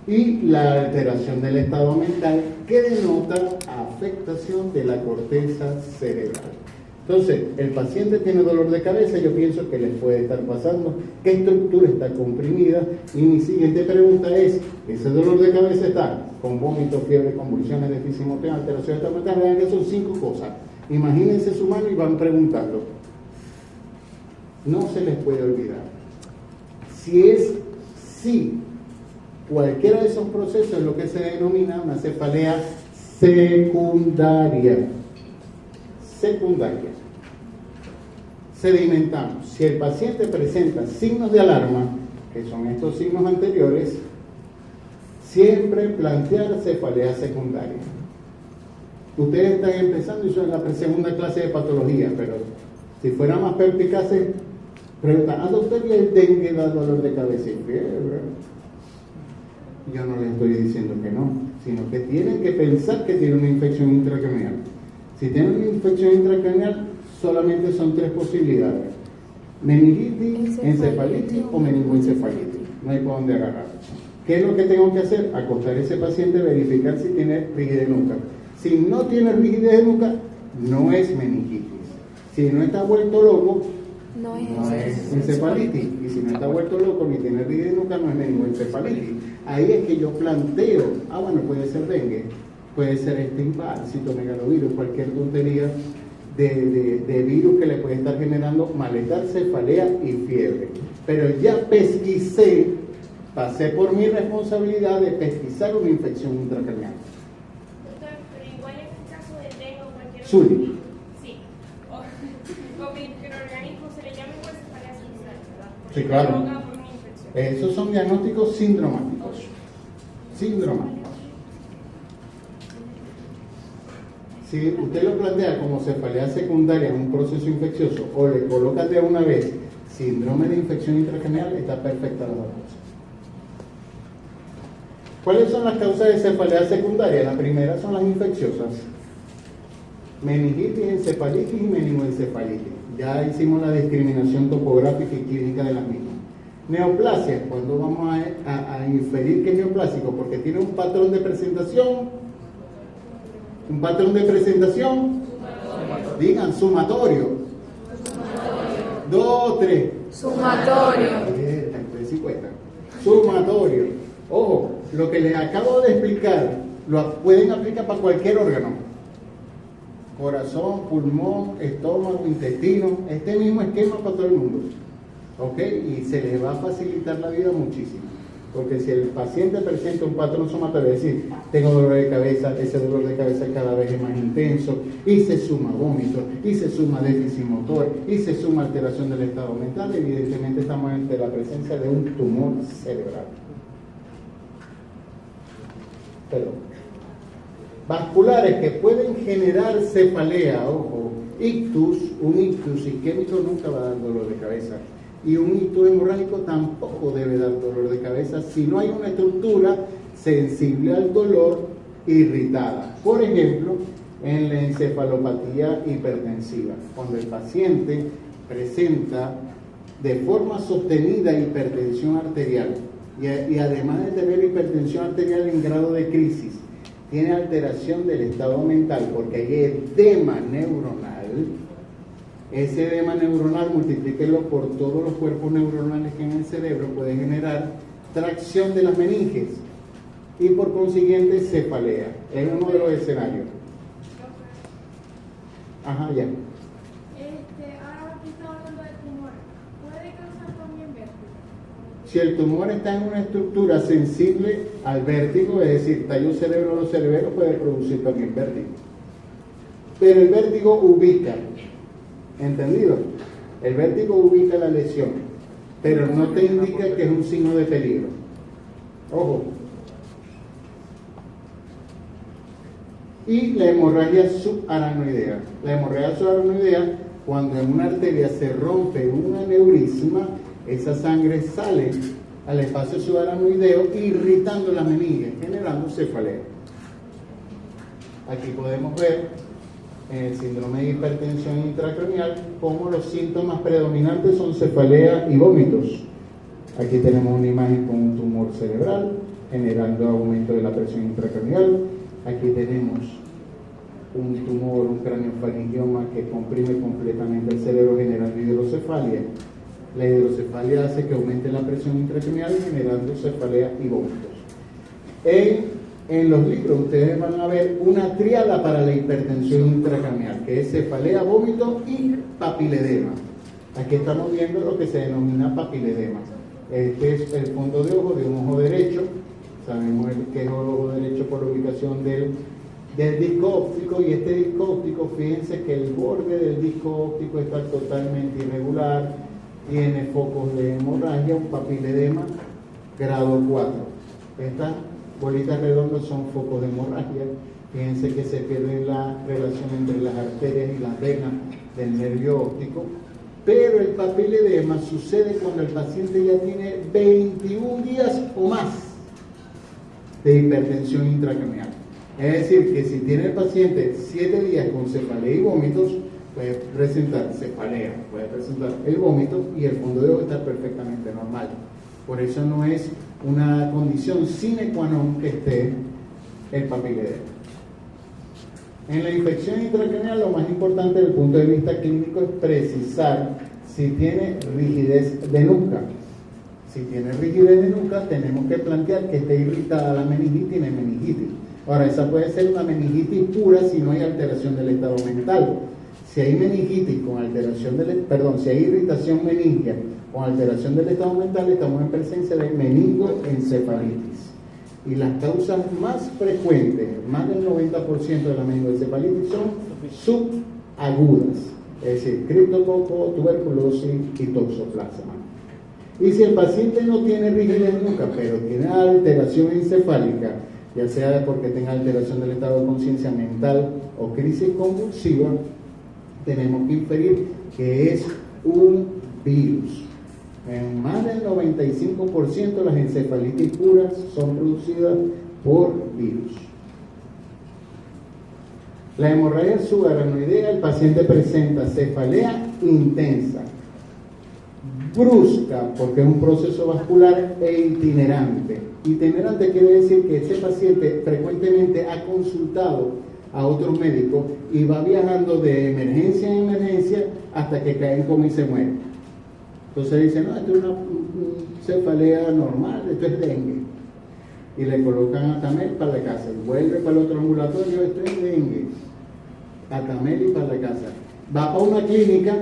[SPEAKER 1] Y la alteración del estado mental que denota afectación de la corteza cerebral. Entonces, el paciente tiene dolor de cabeza, yo pienso que les puede estar pasando, qué estructura está comprimida, y mi siguiente pregunta es, ¿ese dolor de cabeza está con vómito, fiebre, convulsiones, déficit motor, alteración de estado mental? Vean que son 5 cosas. Imagínense su mano y van preguntando. No se les puede olvidar. Si cualquiera de esos procesos es lo que se denomina una cefalea secundaria. Sedimentamos. Si el paciente presenta signos de alarma, que son estos signos anteriores, siempre plantear cefalea secundaria. Ustedes están empezando y son en la segunda clase de patología, pero si fuera más perspicaces, preguntan, doctor, ¿y el dengue da dolor de cabeza y fiebre? Yo no les estoy diciendo que no, sino que tienen que pensar que tiene una infección intracraneal. Si tienen una infección intracraneal, solamente son 3 posibilidades: meningitis, encefalitis o meningoencefalitis. No hay por dónde agarrar. ¿Qué es lo que tengo que hacer? Acostar a ese paciente, verificar si tiene rigidez de nuca. Si no tiene rigidez de nuca, no es meningitis. Si no está vuelto loco, no es encefalitis. Y si no está vuelto loco ni tiene rigidez de nuca, no es meningoencefalitis. Ahí es que yo planteo, bueno, puede ser dengue, puede ser Epstein-Barr, citomegalovirus, cualquier tontería de virus que le puede estar generando malestar, cefalea y fiebre. Pero ya pesquisé, pasé por mi responsabilidad de pesquisar una infección intracraneal.
[SPEAKER 2] Doctor, pero igual en el caso de dengue o cualquier
[SPEAKER 1] Zuli.
[SPEAKER 2] Sí. O microorganismo se le llama igual cefalea secundaria, ¿verdad?
[SPEAKER 1] Sí, claro.
[SPEAKER 2] Provoca por una infección.
[SPEAKER 1] Esos son diagnósticos sindromáticos. Si usted lo plantea como cefalea secundaria en un proceso infeccioso o le coloca de una vez síndrome de infección intracraneal, está perfecta la cosa. ¿Cuáles son las causas de cefalea secundaria? La primera son las infecciosas. Meningitis, encefalitis y meningoencefalitis. Ya hicimos la discriminación topográfica y clínica de las mismas. Neoplasia, cuando vamos a inferir que es neoplásico, porque tiene un patrón de presentación. Un patrón de presentación. Digan, sumatorio. 2, 3.
[SPEAKER 3] Sumatorio.
[SPEAKER 1] Entonces sí cuesta. Sumatorio. Ojo, lo que les acabo de explicar lo pueden aplicar para cualquier órgano. Corazón, pulmón, estómago, intestino, este mismo esquema para todo el mundo. ¿Ok? Y se les va a facilitar la vida muchísimo. Porque si el paciente presenta un patrón sumatorio, es decir, tengo dolor de cabeza, ese dolor de cabeza cada vez es más intenso, y se suma vómito, y se suma déficit motor, y se suma alteración del estado mental, evidentemente estamos ante la presencia de un tumor cerebral. Perdón. Vasculares que pueden generar cefalea, ojo, ictus, un ictus isquémico nunca va a dar dolor de cabeza, y un ictus hemorrágico tampoco debe dar dolor de cabeza si no hay una estructura sensible al dolor irritada. Por ejemplo, en la encefalopatía hipertensiva, cuando el paciente presenta de forma sostenida hipertensión arterial y además de tener hipertensión arterial en grado de crisis, tiene alteración del estado mental porque hay edema neuronal. Ese edema neuronal, multiplíquelo por todos los cuerpos neuronales que en el cerebro puede generar tracción de las meninges y por consiguiente cefalea. Es uno de los escenarios. Ajá, ya.
[SPEAKER 2] Ahora que estamos hablando de tumor, ¿puede causar también vértigo?
[SPEAKER 1] Si el tumor está en una estructura sensible al vértigo, es decir, tallo cerebro o cerebelo, puede producir también vértigo. Pero el vértigo ubica, ¿entendido? El vértigo ubica la lesión, pero no te indica que es un signo de peligro. Ojo. Y la hemorragia subaracnoidea. La hemorragia subaracnoidea, cuando en una arteria se rompe un aneurisma, esa sangre sale al espacio subaracnoideo irritando la meninge, generando cefalea. Aquí podemos ver en el síndrome de hipertensión intracraneal cómo los síntomas predominantes son cefalea y vómitos. Aquí tenemos una imagen con un tumor cerebral generando aumento de la presión intracraneal. Aquí tenemos un tumor, un craneofaringioma que comprime completamente el cerebro generando hidrocefalia. La hidrocefalia hace que aumente la presión intracraneal generando cefalea y vómitos. En los libros ustedes van a ver una tríada para la hipertensión intracraneal, que es cefalea, vómito y papiledema. Aquí estamos viendo lo que se denomina papiledema. Este es el fondo de ojo de un ojo derecho. Sabemos que es el ojo derecho por la ubicación del disco óptico, y este disco óptico, fíjense que el borde del disco óptico está totalmente irregular, tiene focos de hemorragia, un papiledema grado 4. Estas bolitas redondas son focos de hemorragia. Fíjense que se pierde la relación entre las arterias y las venas del nervio óptico. Pero el papiledema sucede cuando el paciente ya tiene 21 días o más de hipertensión intracraneal. Es decir, que si tiene el paciente 7 días con cefalea y vómitos, puede presentar cefalea, puede presentar el vómito y el fondo de ojo está perfectamente normal. Por eso no es una condición sine qua non que esté el papiledema. En la infección intracraneal, lo más importante desde el punto de vista clínico es precisar si tiene rigidez de nuca. Si tiene rigidez de nuca, tenemos que plantear que esté irritada la meningitis y tiene meningitis. Ahora, esa puede ser una meningitis pura si no hay alteración del estado mental. Si hay meningitis con alteración si hay irritación meningea con alteración del estado mental, estamos en presencia de meningoencefalitis. Y las causas más frecuentes, más del 90% de la meningoencefalitis, son subagudas, es decir, criptococo, tuberculosis y toxoplasma. Y si el paciente no tiene rigidez nunca, pero tiene alteración encefálica, ya sea porque tenga alteración del estado de conciencia mental o crisis convulsiva, tenemos que inferir que es un virus. En más del 95% las encefalitis puras son producidas por virus. La hemorragia subarachnoidea, el paciente presenta cefalea intensa, brusca, porque es un proceso vascular, e itinerante. Itinerante quiere decir que ese paciente frecuentemente ha consultado a otros médicos y va viajando de emergencia en emergencia hasta que cae en coma y se muere. Entonces dice, no, esto es una cefalea normal, esto es dengue. Y le colocan Atamel para la casa, y vuelve para el otro ambulatorio, esto es dengue. Atamel y para la casa. Va a una clínica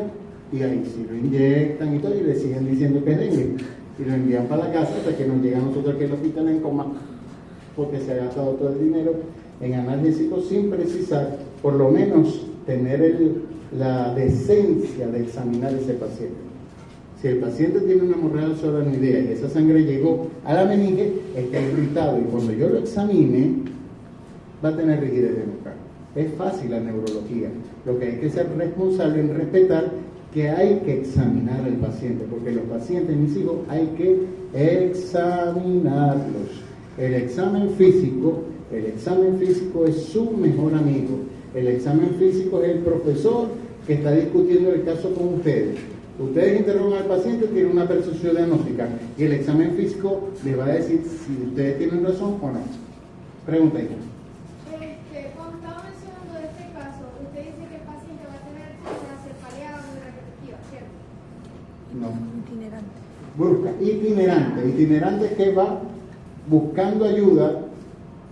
[SPEAKER 1] y ahí sí lo inyectan y todo, y le siguen diciendo que es dengue. Y lo envían para la casa hasta que nos llega a nosotros aquí al hospital en coma, porque se ha gastado todo el dinero en analgésicos sin precisar, por lo menos tener la decencia de examinar ese paciente. Si el paciente tiene una hemorragia subarachnoidea y esa sangre llegó a la meninge, está irritado, y cuando yo lo examine, va a tener rigidez de nuca. Es fácil la neurología. Lo que hay que ser responsable en respetar que hay que examinar al paciente, porque los pacientes, mis hijos, hay que examinarlos. El examen físico es su mejor amigo. El examen físico es el profesor que está discutiendo el caso con ustedes. Ustedes interrogan al paciente, tienen una percepción diagnóstica, y el examen físico les va a decir si ustedes tienen razón o no. Pregunta, hija.
[SPEAKER 3] Cuando estaba mencionando este caso, usted dice que el paciente va a tener una cefalea muy repetitiva, ¿cierto?
[SPEAKER 1] No.
[SPEAKER 4] Itinerante.
[SPEAKER 1] Brusca, itinerante. Itinerante es que va buscando ayuda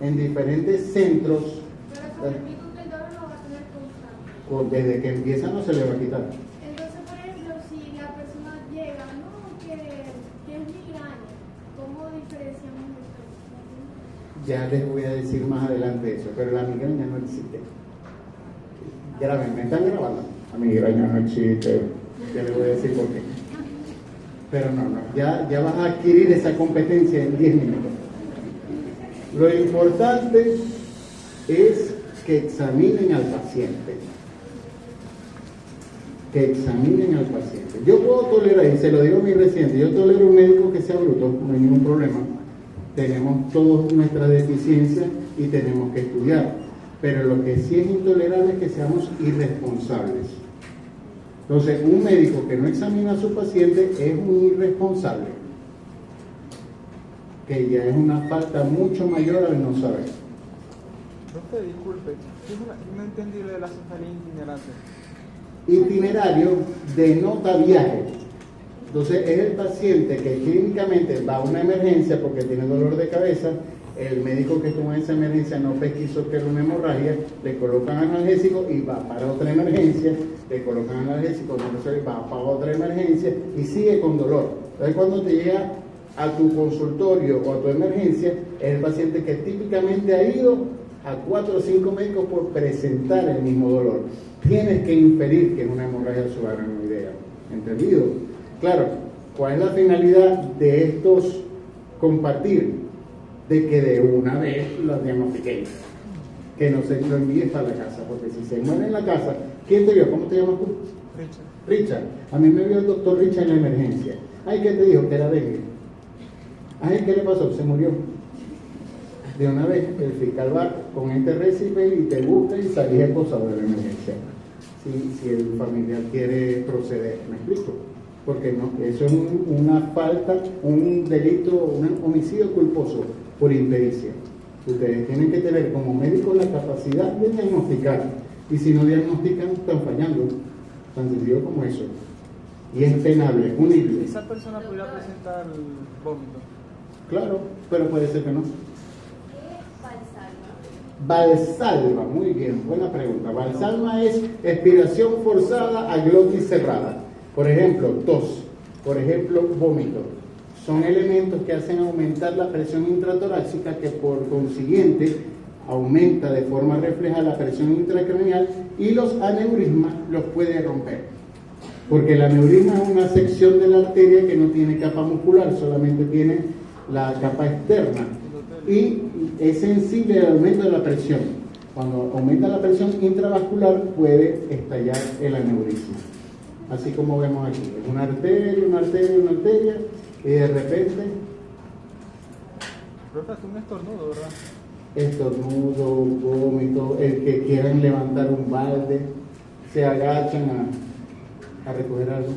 [SPEAKER 1] en diferentes centros.
[SPEAKER 3] Pero con el pico que el dolor lo va a tener constante.
[SPEAKER 1] Desde que empieza no se le va a quitar.
[SPEAKER 3] Entonces, por ejemplo, si la persona llega, no, que es migraña, ¿cómo diferenciamos esto?
[SPEAKER 1] Ya les voy a decir más adelante eso, pero la migraña no existe. Graben, ¿me están grabando? La migraña no existe. Ya les voy a decir por qué. Pero no, ya vas a adquirir esa competencia en 10 minutos. Lo importante es que examinen al paciente. Que examinen al paciente. Yo puedo tolerar, y se lo digo a mi residente, yo tolero un médico que sea bruto, no hay ningún problema. Tenemos todas nuestras deficiencias y tenemos que estudiar. Pero lo que sí es intolerable es que seamos irresponsables. Entonces, un médico que no examina a su paciente es un irresponsable, que ya es una falta mucho mayor al no saber.
[SPEAKER 5] Profe, disculpe, no entendí lo de la cefalea itinerante.
[SPEAKER 1] Itinerario denota viaje. Entonces, es el paciente que clínicamente va a una emergencia porque tiene dolor de cabeza. El médico que estuvo en esa emergencia no pesquisó que era una hemorragia, le colocan analgésico y va para otra emergencia, le colocan analgésico, no resuelve, va para otra emergencia y sigue con dolor. Entonces, cuando te llega a tu consultorio o a tu emergencia, es el paciente que típicamente ha ido a 4 o 5 médicos por presentar el mismo dolor. Tienes que inferir que es una hemorragia subarachnoidea. ¿Entendido? Claro, ¿cuál es la finalidad de estos compartir? De que de una vez lo diagnostiquéis, que no se lo envíes para la casa, porque si se muere en la casa, ¿quién te vio? ¿Cómo te llamas tú? Richard. A mí me vio el doctor Richard en la emergencia. Ay, ¿qué te dijo? Que era dengue. Ay, ¿qué le pasó? Se murió. De una vez el fiscal va con este récipe y te busca y salís esposado de la emergencia. Si el familiar quiere proceder, ¿me explico? Porque no, eso es una falta, un delito, un homicidio culposo por impericia. Ustedes tienen que tener como médicos la capacidad de diagnosticar, y si no diagnostican, están fallando, tan sencillo como eso. Y es penable, punible.
[SPEAKER 5] ¿Esa persona podría presentar vómito?
[SPEAKER 1] Claro, pero puede ser que no.
[SPEAKER 3] Valsalva.
[SPEAKER 1] Valsalva, muy bien, buena pregunta. Valsalva es expiración forzada a glotis cerrada. Por ejemplo, tos, por ejemplo, vómito. Son elementos que hacen aumentar la presión intratorácica, que por consiguiente aumenta de forma refleja la presión intracraneal, y los aneurismas los puede romper. Porque el aneurisma es una sección de la arteria que no tiene capa muscular, solamente tiene la capa externa. Y es sensible al aumento de la presión. Cuando aumenta la presión intravascular puede estallar el aneurisma. así como vemos aquí. Una arteria, una arteria, una arteria, y de repente,
[SPEAKER 5] Profe, es un estornudo, ¿verdad?
[SPEAKER 1] estornudo, vómito, el que quieran levantar un balde, se agachan a recoger algo.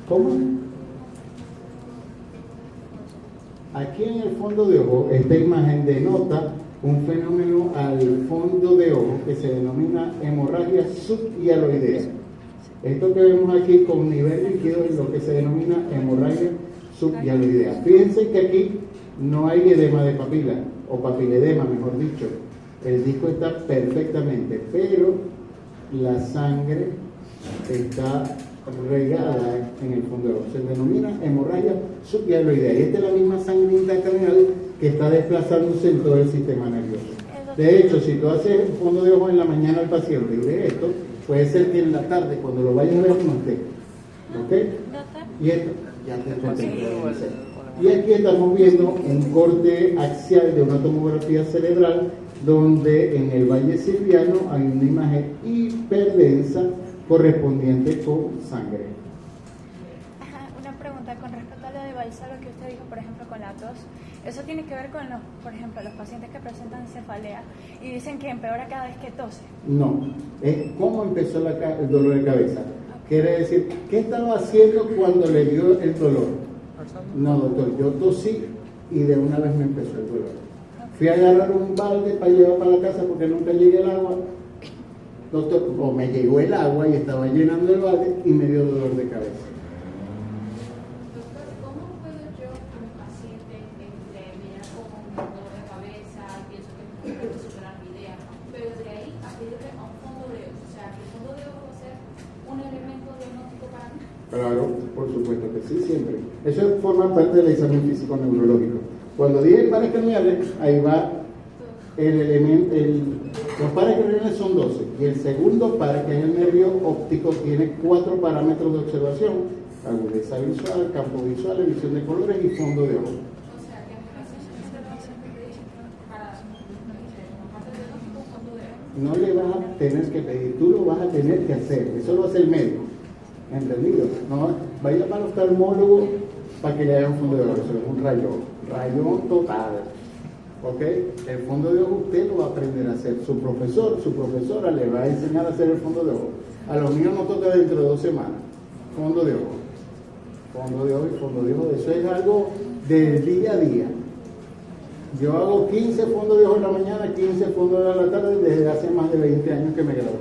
[SPEAKER 1] ¿Cómo? Aquí en el fondo de ojo, esta imagen denota un fenómeno al fondo de ojo que se denomina hemorragia subhialoidea. Esto que vemos aquí con nivel líquido es lo que se denomina hemorragia subhialoidea. Fíjense que aquí no hay edema de papila, o papiledema, mejor dicho. El disco está perfectamente, pero la sangre está regada en el fondo de ojo. Se denomina hemorragia subhialoidea. Y esta es la misma sangre intracraneal que está desplazándose en todo el sistema nervioso. De hecho, si tú haces un fondo de ojo en la mañana al paciente y ves esto, puede ser que en la tarde, cuando lo vayas a ver, no esté. ¿Ok? Y esto, ya te conté. Y aquí estamos viendo un corte axial de una tomografía cerebral, donde en el valle silviano hay una imagen hiperdensa correspondiente con sangre.
[SPEAKER 4] Ajá, una pregunta con respecto a lo de Balsalo que usted dijo, por ejemplo, con la tos. Eso tiene que ver con, por ejemplo, los pacientes que presentan cefalea y dicen que empeora cada vez que tose.
[SPEAKER 1] No, es cómo empezó el dolor de cabeza. Quiere decir, ¿qué estaba haciendo cuando le dio el dolor? No, doctor, yo tosí y de una vez me empezó el dolor. Fui a agarrar un balde para llevar para la casa porque nunca llegué el agua. Doctor, o me llegó el agua y estaba llenando el balde y me dio dolor de cabeza.
[SPEAKER 6] Doctor, ¿cómo puedo yo como paciente me da como un dolor de cabeza, pienso que no puedo superar mi idea, pero de ahí a pedirle a un fondo de ojo? O sea, que el fondo de ojo va a ser un elemento diagnóstico para mí.
[SPEAKER 1] Claro, por supuesto que sí, siempre. Eso forma parte del examen físico neurológico. Cuando dije pares craneales, ahí va el elemento, los pares craneales son 12, y el segundo par, que es el nervio óptico, tiene 4 parámetros de observación: agudeza visual, campo visual, visión de colores y fondo de ojo.
[SPEAKER 6] O sea, que mi paciente siempre va a ser pedir para parte del diagnóstico un fondo de ojo.
[SPEAKER 1] No le vas a tener que pedir, tú lo vas a tener que hacer, eso lo hace el médico, ¿entendido? No, vaya para el oftalmólogo para que le haga un fondo de ojo, eso es un rayón total, ¿ok? El fondo de ojo usted lo va a aprender a hacer, su profesor, su profesora le va a enseñar a hacer el fondo de ojo. A los míos nos toca dentro de 2 semanas, fondo de ojo y fondo de ojo, eso es algo del día a día. Yo hago 15 fondos de ojo en la mañana, 15 fondos de ojo en la tarde desde hace más de 20 años que me gradué.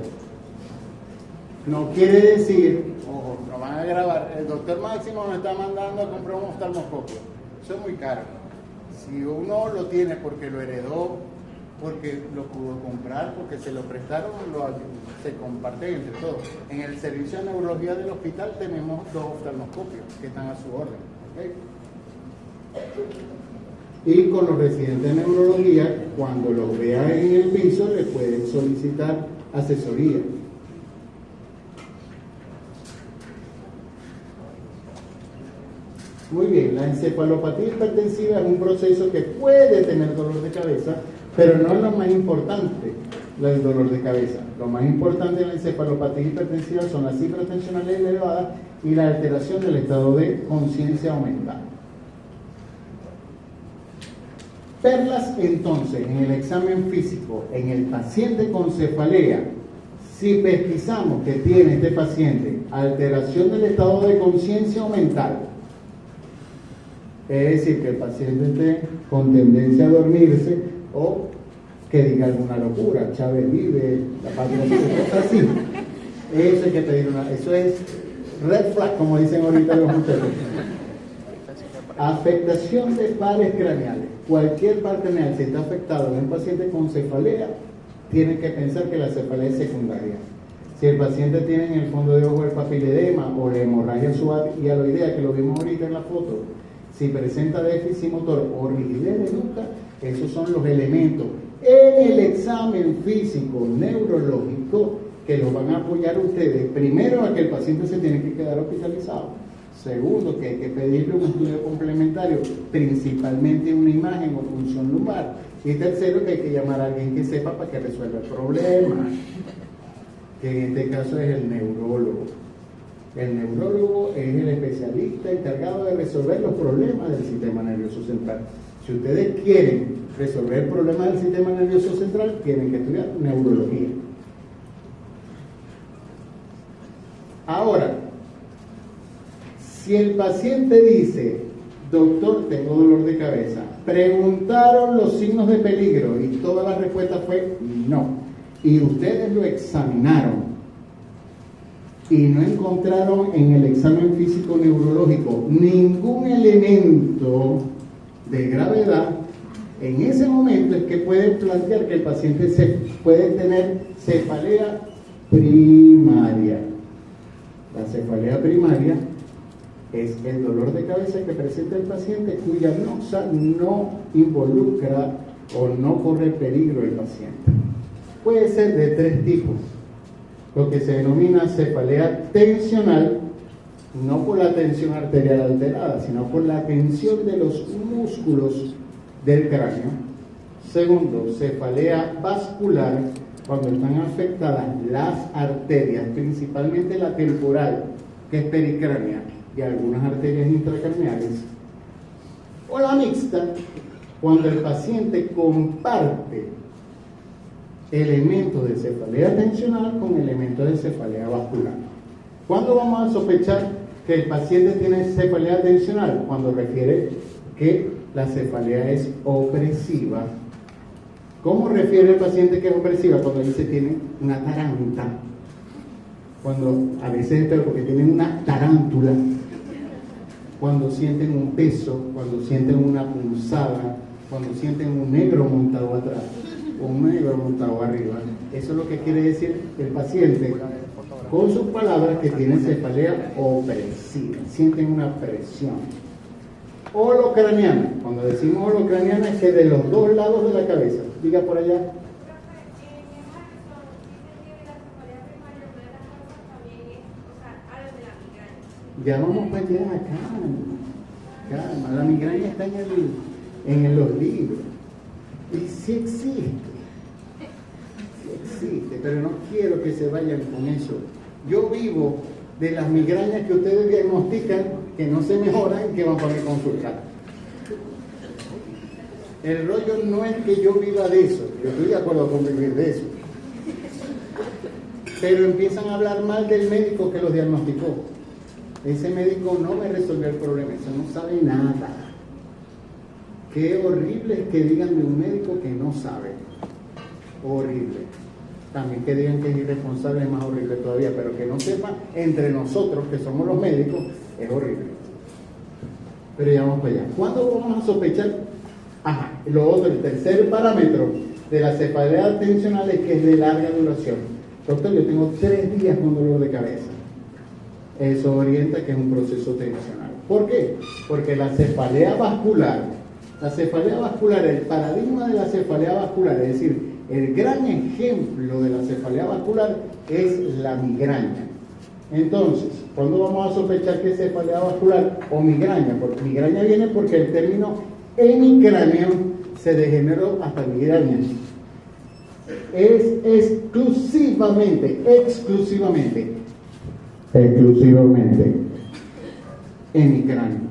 [SPEAKER 1] No quiere decir, ojo, lo van a grabar, el doctor Máximo me está mandando a comprar un oftalmoscopio. Eso es muy caro. Si uno lo tiene porque lo heredó, porque lo pudo comprar, porque se lo prestaron, se comparte entre todos. En el servicio de neurología del hospital tenemos 2 oftalmoscopios que están a su orden. ¿Okay? Y con los residentes de neurología, cuando los vean en el piso, le pueden solicitar asesoría. Muy bien, la encefalopatía hipertensiva es un proceso que puede tener dolor de cabeza, pero no es lo más importante del dolor de cabeza. Lo más importante de la encefalopatía hipertensiva son las cifras tensionales elevadas y la alteración del estado de conciencia aumentada. Perlas entonces en el examen físico en el paciente con cefalea. Si pesquisamos que tiene este paciente alteración del estado de conciencia mental, es decir, que el paciente esté con tendencia a dormirse o que diga alguna locura, Chávez vive, la patria vive, cosas así. Eso hay que pedir eso es red flag, como dicen ahorita los muchachos. Afectación de pares craneales. Cualquier par craneal, si está afectado en un paciente con cefalea, tiene que pensar que la cefalea es secundaria. Si el paciente tiene en el fondo de ojo el papiledema o la hemorragia subhialoidea, que lo vimos ahorita en la foto, si presenta déficit motor o rigidez de nuca, esos son los elementos en el examen físico neurológico que los van a apoyar ustedes. Primero, a que el paciente se tiene que quedar hospitalizado. Segundo, que hay que pedirle un estudio complementario, principalmente una imagen o función lumbar. Y tercero, que hay que llamar a alguien que sepa para que resuelva el problema. que en este caso es el neurólogo. El neurólogo es el especialista encargado de resolver los problemas del sistema nervioso central. Si ustedes quieren resolver problemas del sistema nervioso central, tienen que estudiar neurología. Ahora, si el paciente dice, doctor, tengo dolor de cabeza, preguntaron los signos de peligro y toda la respuesta fue no, y ustedes lo examinaron y no encontraron en el examen físico neurológico ningún elemento de gravedad, en ese momento es que pueden plantear que el paciente puede tener cefalea primaria. La cefalea primaria es el dolor de cabeza que presenta el paciente cuya noxa no involucra o no corre peligro el paciente. Puede ser de 3 tipos. Lo que se denomina cefalea tensional, no por la tensión arterial alterada, sino por la tensión de los músculos del cráneo. Segundo, cefalea vascular, cuando están afectadas las arterias, principalmente la temporal, que es pericránea, y algunas arterias intracraneales. O la mixta, cuando el paciente comparte elementos de cefalea tensional con elementos de cefalea vascular. ¿Cuándo vamos a sospechar que el paciente tiene cefalea tensional? Cuando refiere que la cefalea es opresiva. ¿Cómo refiere el paciente que es opresiva? Cuando dice tiene una taranta. Cuando a veces es peor porque tienen una tarántula. Cuando sienten un peso, cuando sienten una punzada, cuando sienten un negro montado atrás o un negro montado arriba. Eso es lo que quiere decir el paciente con sus palabras que tiene cefalea opresiva, sienten una presión. Holocraniana, cuando decimos holocraniana es que de los 2 lados de la cabeza, diga por allá. Ya vamos para allá, calma, la migraña está en los libros. Y sí existe, pero no quiero que se vayan con eso. Yo vivo de las migrañas que ustedes diagnostican, que no se mejoran y que van para mi consulta. El rollo no es que yo viva de eso, yo estoy de acuerdo con vivir de eso. Pero empiezan a hablar mal del médico que los diagnosticó. Ese médico no me resolvió el problema, eso no sabe nada. Qué horrible es que digan de un médico que no sabe. Horrible. También que digan que es irresponsable es más horrible todavía, pero que no sepan entre nosotros, que somos los médicos, es horrible. Pero ya vamos para allá. ¿Cuándo vamos a sospechar? Lo otro, el tercer parámetro de la cefalea tensional es que es de larga duración. Doctor, yo tengo 3 días con dolor de cabeza. Eso orienta que es un proceso tensional. ¿Por qué? Porque la cefalea vascular, el paradigma de la cefalea vascular, es decir, el gran ejemplo de la cefalea vascular es la migraña. Entonces, ¿cuándo vamos a sospechar que es cefalea vascular o migraña? Porque migraña viene porque el término hemicráneo se degeneró hasta migraña. Es exclusivamente hemicráneo.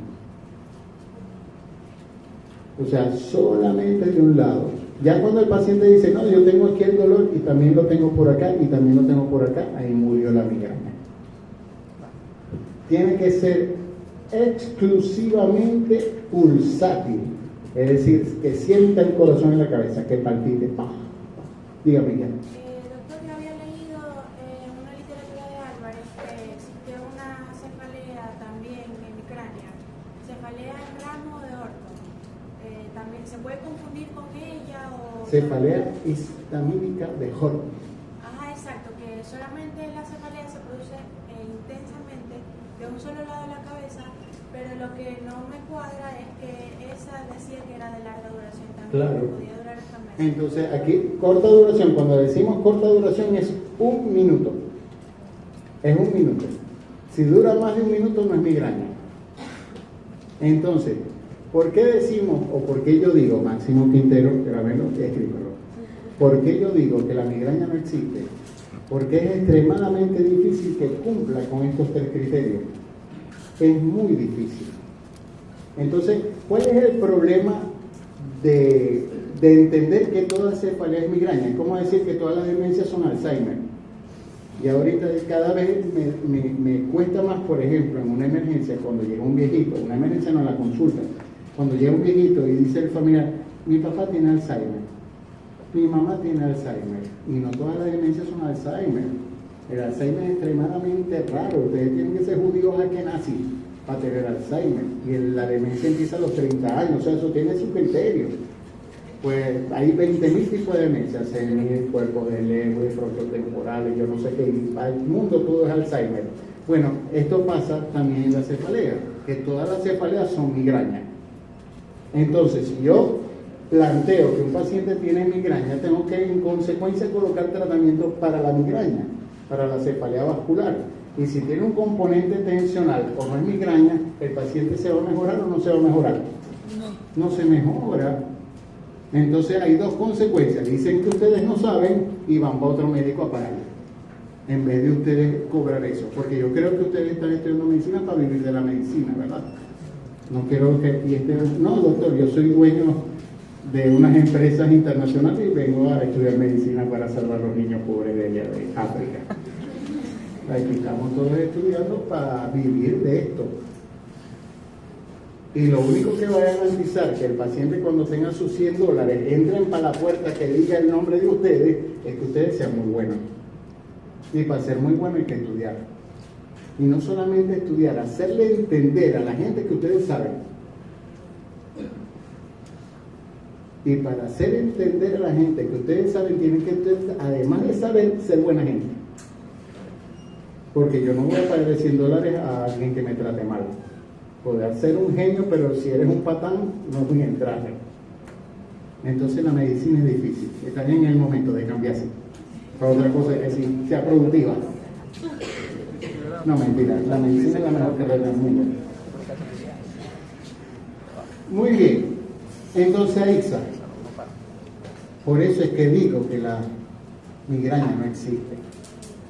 [SPEAKER 1] O sea, solamente de un lado. Ya cuando el paciente dice, no, yo tengo aquí el dolor y también lo tengo por acá y también lo tengo por acá, ahí murió la migraña. Tiene que ser exclusivamente pulsátil, es decir, que sienta el corazón en la cabeza, que palpite. Dígame ya.
[SPEAKER 3] Doctor, yo había leído en una literatura de Álvarez que existió una cefalea también hemicránea, cefalea en ramo de orto. También se puede confundir con ella o...
[SPEAKER 1] Cefalea histamínica de Horn.
[SPEAKER 3] Ajá, exacto, que solamente la cefalea se produce intensamente de un solo lado de la cabeza, pero lo que no me cuadra es que esa decía que era de larga duración también,
[SPEAKER 1] Claro.
[SPEAKER 3] que podía durar hasta meses.
[SPEAKER 1] Entonces, aquí, corta duración, cuando decimos corta duración es 1 minuto. Es 1 minuto. Si dura más de 1 minuto no es migraña. Entonces, ¿por qué decimos, o por qué yo digo, Máximo Quintero, grábenlo y escríbelo, por qué yo digo que la migraña no existe? porque es extremadamente difícil que cumpla con estos 3 criterios. Es muy difícil. Entonces, ¿cuál es el problema de entender que toda cefalea es migraña? Es como decir que todas las demencias son Alzheimer. Y ahorita cada vez me cuesta más, por ejemplo, en una emergencia, cuando llega un viejito, una emergencia no, la consulta, cuando llega un viejito y dice el familiar, mi papá tiene Alzheimer, mi mamá tiene Alzheimer, y no todas las demencias son Alzheimer. El Alzheimer es extremadamente raro, ustedes tienen que ser judíos a que nací para tener Alzheimer, y la demencia empieza a los 30 años, o sea, eso tiene su criterio. Pues hay 20.000 tipos de demencias, senil, cuerpo de lengua, frontotemporales, yo no sé qué, el mundo todo es Alzheimer. Bueno, esto pasa también en la cefalea, que todas las cefaleas son migraña. Entonces, si yo planteo que un paciente tiene migraña, tengo que en consecuencia colocar tratamiento para la migraña, para la cefalea vascular. Y si tiene un componente tensional o no es migraña, ¿el paciente se va a mejorar o no se va a mejorar? No se mejora. Entonces hay 2 consecuencias. Dicen que ustedes no saben y van para otro médico a pagar, en vez de ustedes cobrar eso. Porque yo creo que ustedes están estudiando medicina para vivir de la medicina, ¿verdad? No quiero que... no, doctor, yo soy dueño de unas empresas internacionales y vengo a estudiar medicina para salvar a los niños pobres de allá de África. Aquí estamos todos estudiando para vivir de esto. Y lo único que va a garantizar que el paciente, cuando tenga sus $100, entren para la puerta que diga el nombre de ustedes, es que ustedes sean muy buenos. Y para ser muy bueno hay que estudiar. Y no solamente estudiar, hacerle entender a la gente que ustedes saben. Y para hacer entender a la gente que ustedes saben, tienen que, además de saber, ser buena gente. Porque yo no voy a pagarle $100 a alguien que me trate mal. Poder ser un genio, pero si eres un patán, no voy a entrarle. Entonces la medicina es difícil. Están en el momento de cambiarse. Para otra cosa es que sí, sea productiva. No, mentira. La medicina es la mejor carrera del mundo. Muy bien. Entonces, Aixa, por eso es que digo que la migraña no existe.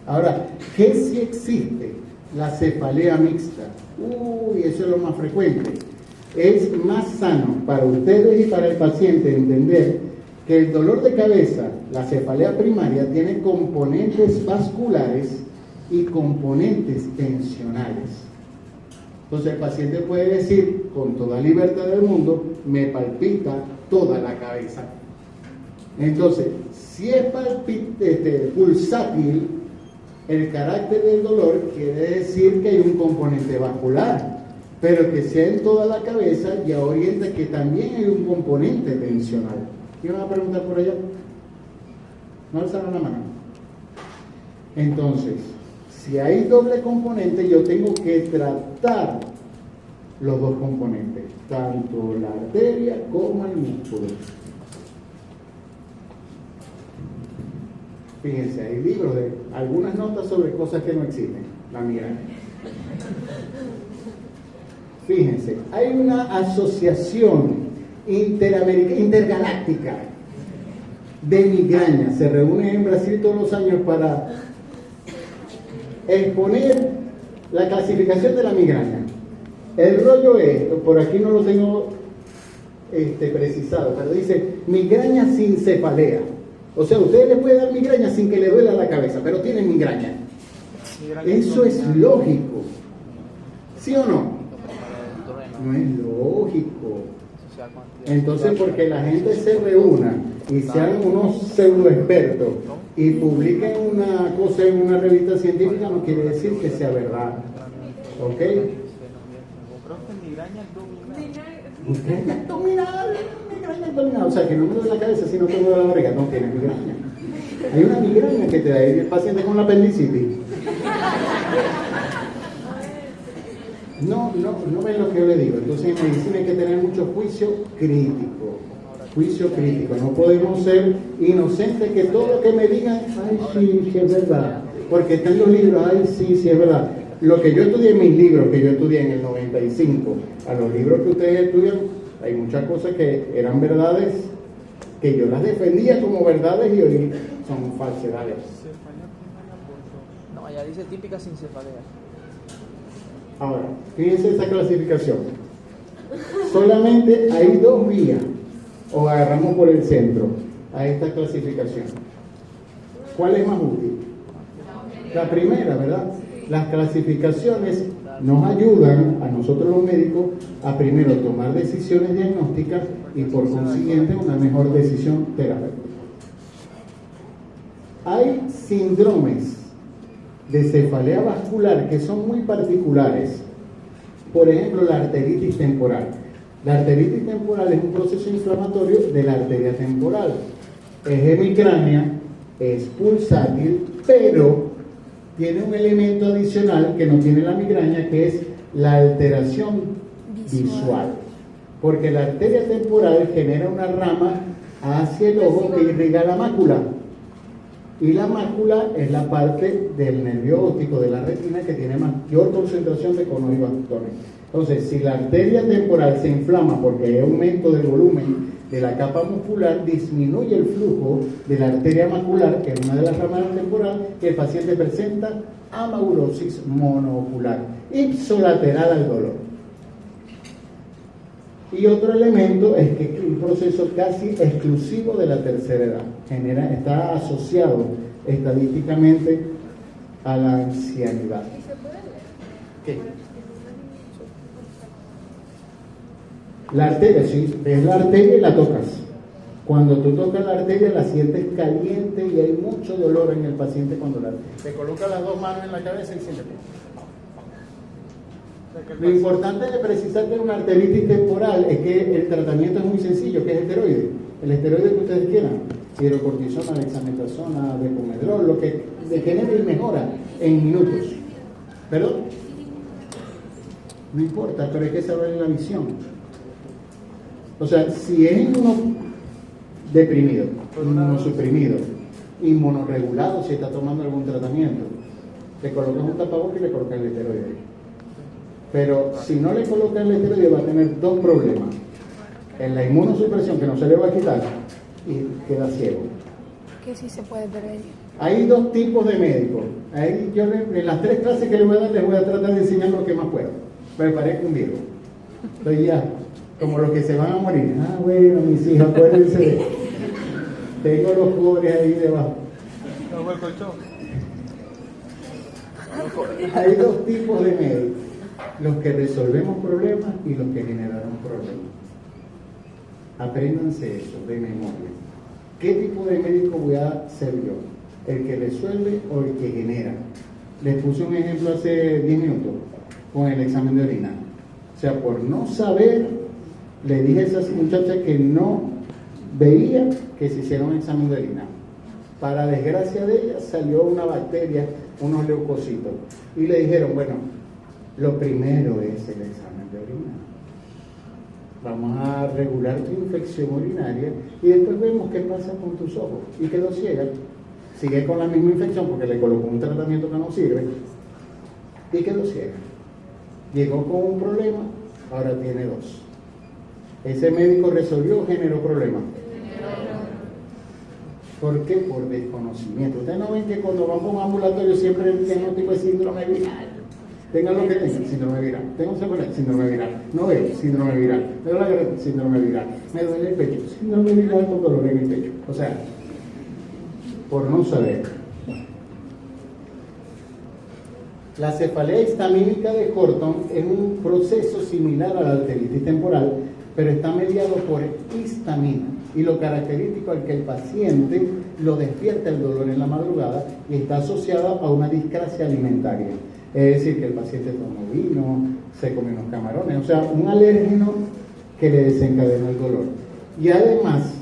[SPEAKER 1] Ahora, ¿qué sí existe? La cefalea mixta. Uy, eso es lo más frecuente. Es más sano para ustedes y para el paciente entender que el dolor de cabeza, la cefalea primaria, tiene componentes vasculares y componentes tensionales. Entonces el paciente puede decir con toda libertad del mundo, me palpita toda la cabeza. Entonces, si es pulsátil, el carácter del dolor quiere decir que hay un componente vascular, pero que sea en toda la cabeza ya orienta que también hay un componente tensional. ¿Quién va a preguntar por allá? No alzaron la mano. Entonces, si hay doble componente, yo tengo que tratar los 2 componentes, tanto la arteria como el músculo. Fíjense, hay libros de algunas notas sobre cosas que no existen, la migraña. Fíjense, hay una asociación intergaláctica de migraña. Se reúnen en Brasil todos los años para exponer la clasificación de la migraña. El rollo es, por aquí no lo tengo precisado, pero dice migraña sin cefalea. O sea, usted le puede dar migraña sin que le duela la cabeza, pero tiene migraña. Eso es lógico. ¿Sí o no? No es lógico. Entonces, porque la gente se reúna y sean unos pseudo expertos y publiquen una cosa en una revista científica, no quiere decir que sea verdad. ¿Ok? Migraña abdominal. O sea, que no me duele la cabeza, sino que me duele la barriga. No tienes migraña. Hay una migraña que te da el paciente con la apendicitis. No ven lo que yo le digo. Entonces en medicina hay que tener mucho juicio crítico. No podemos ser inocentes que todo lo que me digan, ay, sí, es verdad. Porque está en los libros, ay, sí, es verdad. Lo que yo estudié en mis libros, que yo estudié en el 95, a los libros que ustedes estudian, hay muchas cosas que eran verdades, que yo las defendía como verdades y hoy son falsedades.
[SPEAKER 5] No, allá dice típica sin cefalea.
[SPEAKER 1] Ahora, fíjense esa clasificación. Solamente hay dos vías, o agarramos por el centro, a esta clasificación. ¿Cuál es más útil? La primera, ¿verdad? Las clasificaciones nos ayudan a nosotros los médicos a primero tomar decisiones diagnósticas y por consiguiente una mejor decisión terapéutica. Hay síndromes de cefalea vascular que son muy particulares. Por ejemplo, la arteritis temporal. La arteritis temporal es un proceso inflamatorio de la arteria temporal. Es hemicránea, es pulsátil, pero tiene un elemento adicional que no tiene la migraña, que es la alteración visual. Porque la arteria temporal genera una rama hacia el ojo que irriga la mácula. Y la mácula es la parte del nervio óptico de la retina que tiene mayor concentración de conos y bastones. Entonces, si la arteria temporal se inflama porque hay aumento del volumen de la capa muscular, disminuye el flujo de la arteria macular, que es una de las ramas temporal, que el paciente presenta amaurosis monoocular, ipsolateral al dolor. Y otro elemento es que es un proceso casi exclusivo de la tercera edad. Está asociado estadísticamente a la ancianidad. ¿Qué? La arteria, sí, ves la arteria y la tocas. Cuando tú tocas la arteria la sientes caliente y hay mucho dolor en el paciente cuando te coloca las dos manos en la cabeza y sientes. Lo importante de precisar que una arteritis temporal es que el tratamiento es muy sencillo, que es esteroide. El esteroide que ustedes quieran, hidrocortisona, dexametasona, depomedrol, lo que degenere y mejora en minutos. ¿Perdón? No importa, pero hay que saber la visión. O sea, si es uno deprimido, inmunosuprimido, inmunorregulado, si está tomando algún tratamiento, le colocas un tapabocas y le colocas el esteroide. Pero si no le colocan el esteroide va a tener dos problemas. En la inmunosupresión, que no se le va a quitar, y queda ciego.
[SPEAKER 4] Que sí se puede perder.
[SPEAKER 1] Hay dos tipos de médicos. Ahí yo en las 3 clases que les voy a dar, les voy a tratar de enseñar lo que más puedo. Me parezco un viejo. Estoy ya, como los que se van a morir. Ah, bueno, mis hijos, acuérdense. Tengo los pobres ahí debajo.
[SPEAKER 5] No, el colchón.
[SPEAKER 1] Hay dos tipos de médicos. Los que resolvemos problemas y los que generaron problemas. Apréndanse eso de memoria. ¿Qué tipo de médico voy a ser yo? ¿El que resuelve o el que genera? Les puse un ejemplo hace 10 minutos con el examen de orina. O sea, por no saber, le dije a esas muchachas que no veía que se hiciera un examen de orina. Para desgracia de ellas salió una bacteria, unos leucocitos. Y le dijeron, bueno, lo primero es el examen de orina. Vamos a regular tu infección urinaria y después vemos qué pasa con tus ojos. Y quedó ciega. Sigue con la misma infección porque le colocó un tratamiento que no sirve. Y quedó ciega. Llegó con un problema, ahora tiene 2. Ese médico resolvió o generó problemas. ¿Por qué? Por desconocimiento. Ustedes no ven que cuando vamos a un ambulatorio siempre el diagnóstico es síndrome viral. Tengan lo que tengan, síndrome viral. Tengo un celular, síndrome viral. No veo, síndrome viral. Me duele la garganta, síndrome viral. Me duele el pecho, síndrome viral con dolor en el pecho. O sea, por no saber. La cefalea histamínica de Horton es un proceso similar a la arteritis temporal, pero está mediado por histamina. Y lo característico es que el paciente lo despierta el dolor en la madrugada y está asociado a una discrasia alimentaria. Es decir, que el paciente tomó vino, se comió unos camarones, o sea, un alérgeno que le desencadena el dolor. Y además,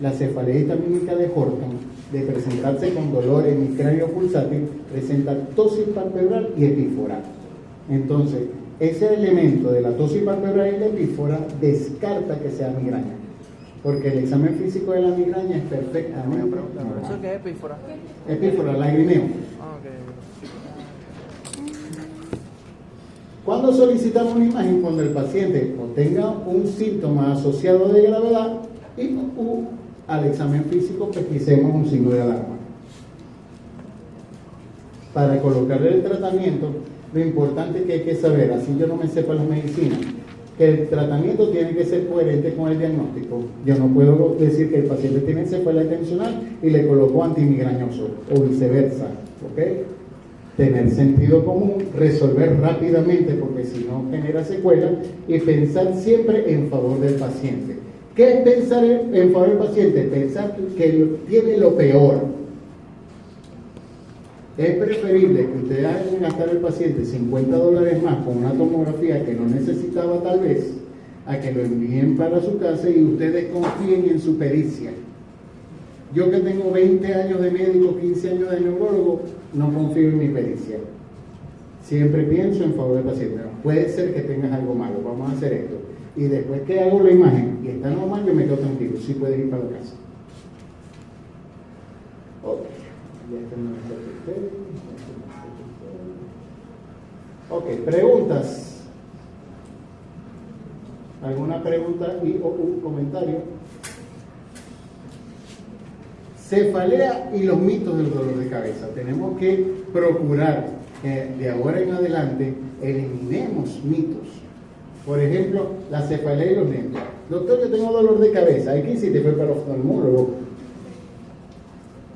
[SPEAKER 1] la cefalea histamínica de Horton, de presentarse con dolor en el cráneo pulsátil, presenta tosis palpebral y epífora. Entonces, ese elemento de la tosis palpebral y la epífora descarta que sea migraña, porque el examen físico de la migraña es perfectamente normal.
[SPEAKER 5] ¿Eso qué es epífora?
[SPEAKER 1] Epífora, lagrimeo.
[SPEAKER 5] Ah, ok.
[SPEAKER 1] Cuando solicitamos una imagen, cuando el paciente o tenga un síntoma asociado de gravedad y al examen físico pesquisemos un signo de alarma. para colocarle el tratamiento, lo importante que hay que saber, así yo no me sepa las medicinas, que el tratamiento tiene que ser coherente con el diagnóstico. Yo no puedo decir que el paciente tiene cefalea tensional y le coloco antimigrañoso, o viceversa, ¿ok? Tener sentido común, resolver rápidamente, porque si no genera secuelas, y pensar siempre en favor del paciente. ¿Qué es pensar en favor del paciente? Pensar que tiene lo peor. Es preferible que usted haga gastar al paciente $50 más con una tomografía que no necesitaba tal vez, a que lo envíen para su casa y ustedes confíen en su pericia. Yo que tengo 20 años de médico, 15 años de neurólogo, no confío en mi pericia. Siempre pienso en favor del paciente. No, puede ser que tengas algo malo, vamos a hacer esto. Y después que hago la imagen y está normal, yo me quedo tranquilo, sí puedes ir para la casa. Ok, ya está. Ok, preguntas. ¿Alguna pregunta o un comentario? Cefalea y los mitos del dolor de cabeza. Tenemos que procurar que de ahora en adelante eliminemos mitos. Por ejemplo, la cefalea y los nervios. Doctor, yo tengo dolor de cabeza. ¿Qué hiciste? Fue para el oftalmólogo.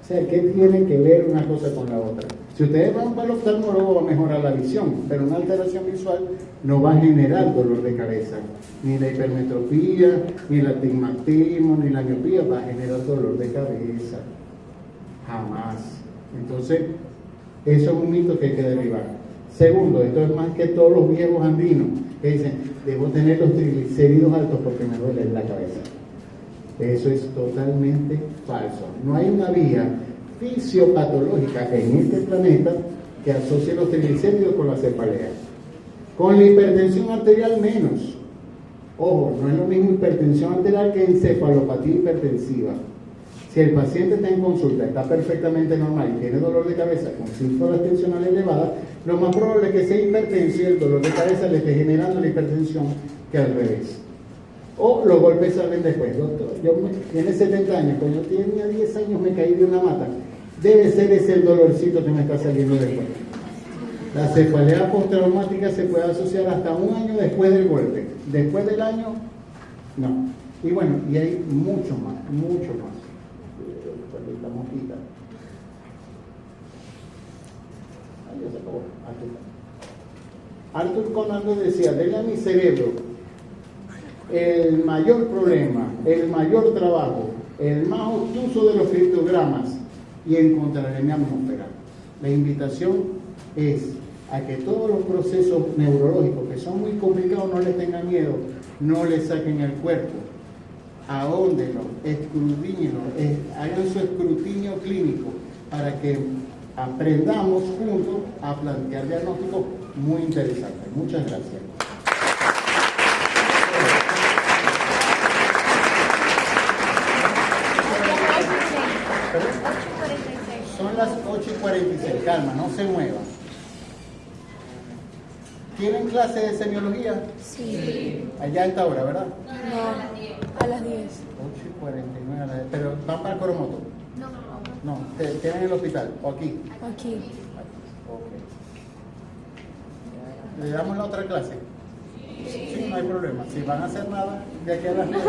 [SPEAKER 1] O sea, ¿qué tiene que ver una cosa con la otra? Si ustedes van para el oftalmólogo va a mejorar la visión, pero una alteración visual no va a generar dolor de cabeza. Ni la hipermetropía, ni el astigmatismo, ni la miopía va a generar dolor de cabeza. Jamás. Entonces, eso es un mito que hay que derribar. Segundo, esto es más que todos los viejos andinos que dicen, debo tener los triglicéridos altos porque me duele la cabeza. Eso es totalmente falso. No hay una vía fisiopatológica en este planeta que asocie los triglicéridos con la cefalea. Con la hipertensión arterial menos. Ojo, no es lo mismo hipertensión arterial que encefalopatía hipertensiva. Si el paciente está en consulta, está perfectamente normal y tiene dolor de cabeza con síntomas tensionales elevadas, lo más probable es que sea hipertenso y el dolor de cabeza le esté generando la hipertensión que al revés. O los golpes salen después. Doctor, tiene 70 años, cuando yo tenía 10 años me caí de una mata. Debe ser ese el dolorcito que me está saliendo después. La cefalea postraumática se puede asociar hasta un año después del golpe. Después del año, no. Y bueno, y hay mucho más, mucho más. Esta mosquita. Ahí ya se acabó. Aquí está. Arthur Conan nos decía, denle a mi cerebro el mayor problema, el mayor trabajo, el más obtuso de los criptogramas y encontraré mi atmósfera. La invitación es a que todos los procesos neurológicos que son muy complicados no les tengan miedo, no les saquen el cuerpo, ahóndenlo, escrutíñenlo, hagan su escrutinio clínico para que aprendamos juntos a plantear diagnósticos muy interesantes. Muchas gracias. Son las 8:46, calma, no se muevan. ¿Tienen clase de semiología?
[SPEAKER 4] Sí.
[SPEAKER 1] Allá a esta hora, ¿verdad?
[SPEAKER 4] No, a las 10.
[SPEAKER 1] 8:49 a las 10. Pero van para el Coromoto. No, quedan en el hospital, o aquí.
[SPEAKER 4] Aquí.
[SPEAKER 1] Okay. ¿Le damos la otra clase? Sí, no hay problema. Si van a hacer nada, de aquí a las 9.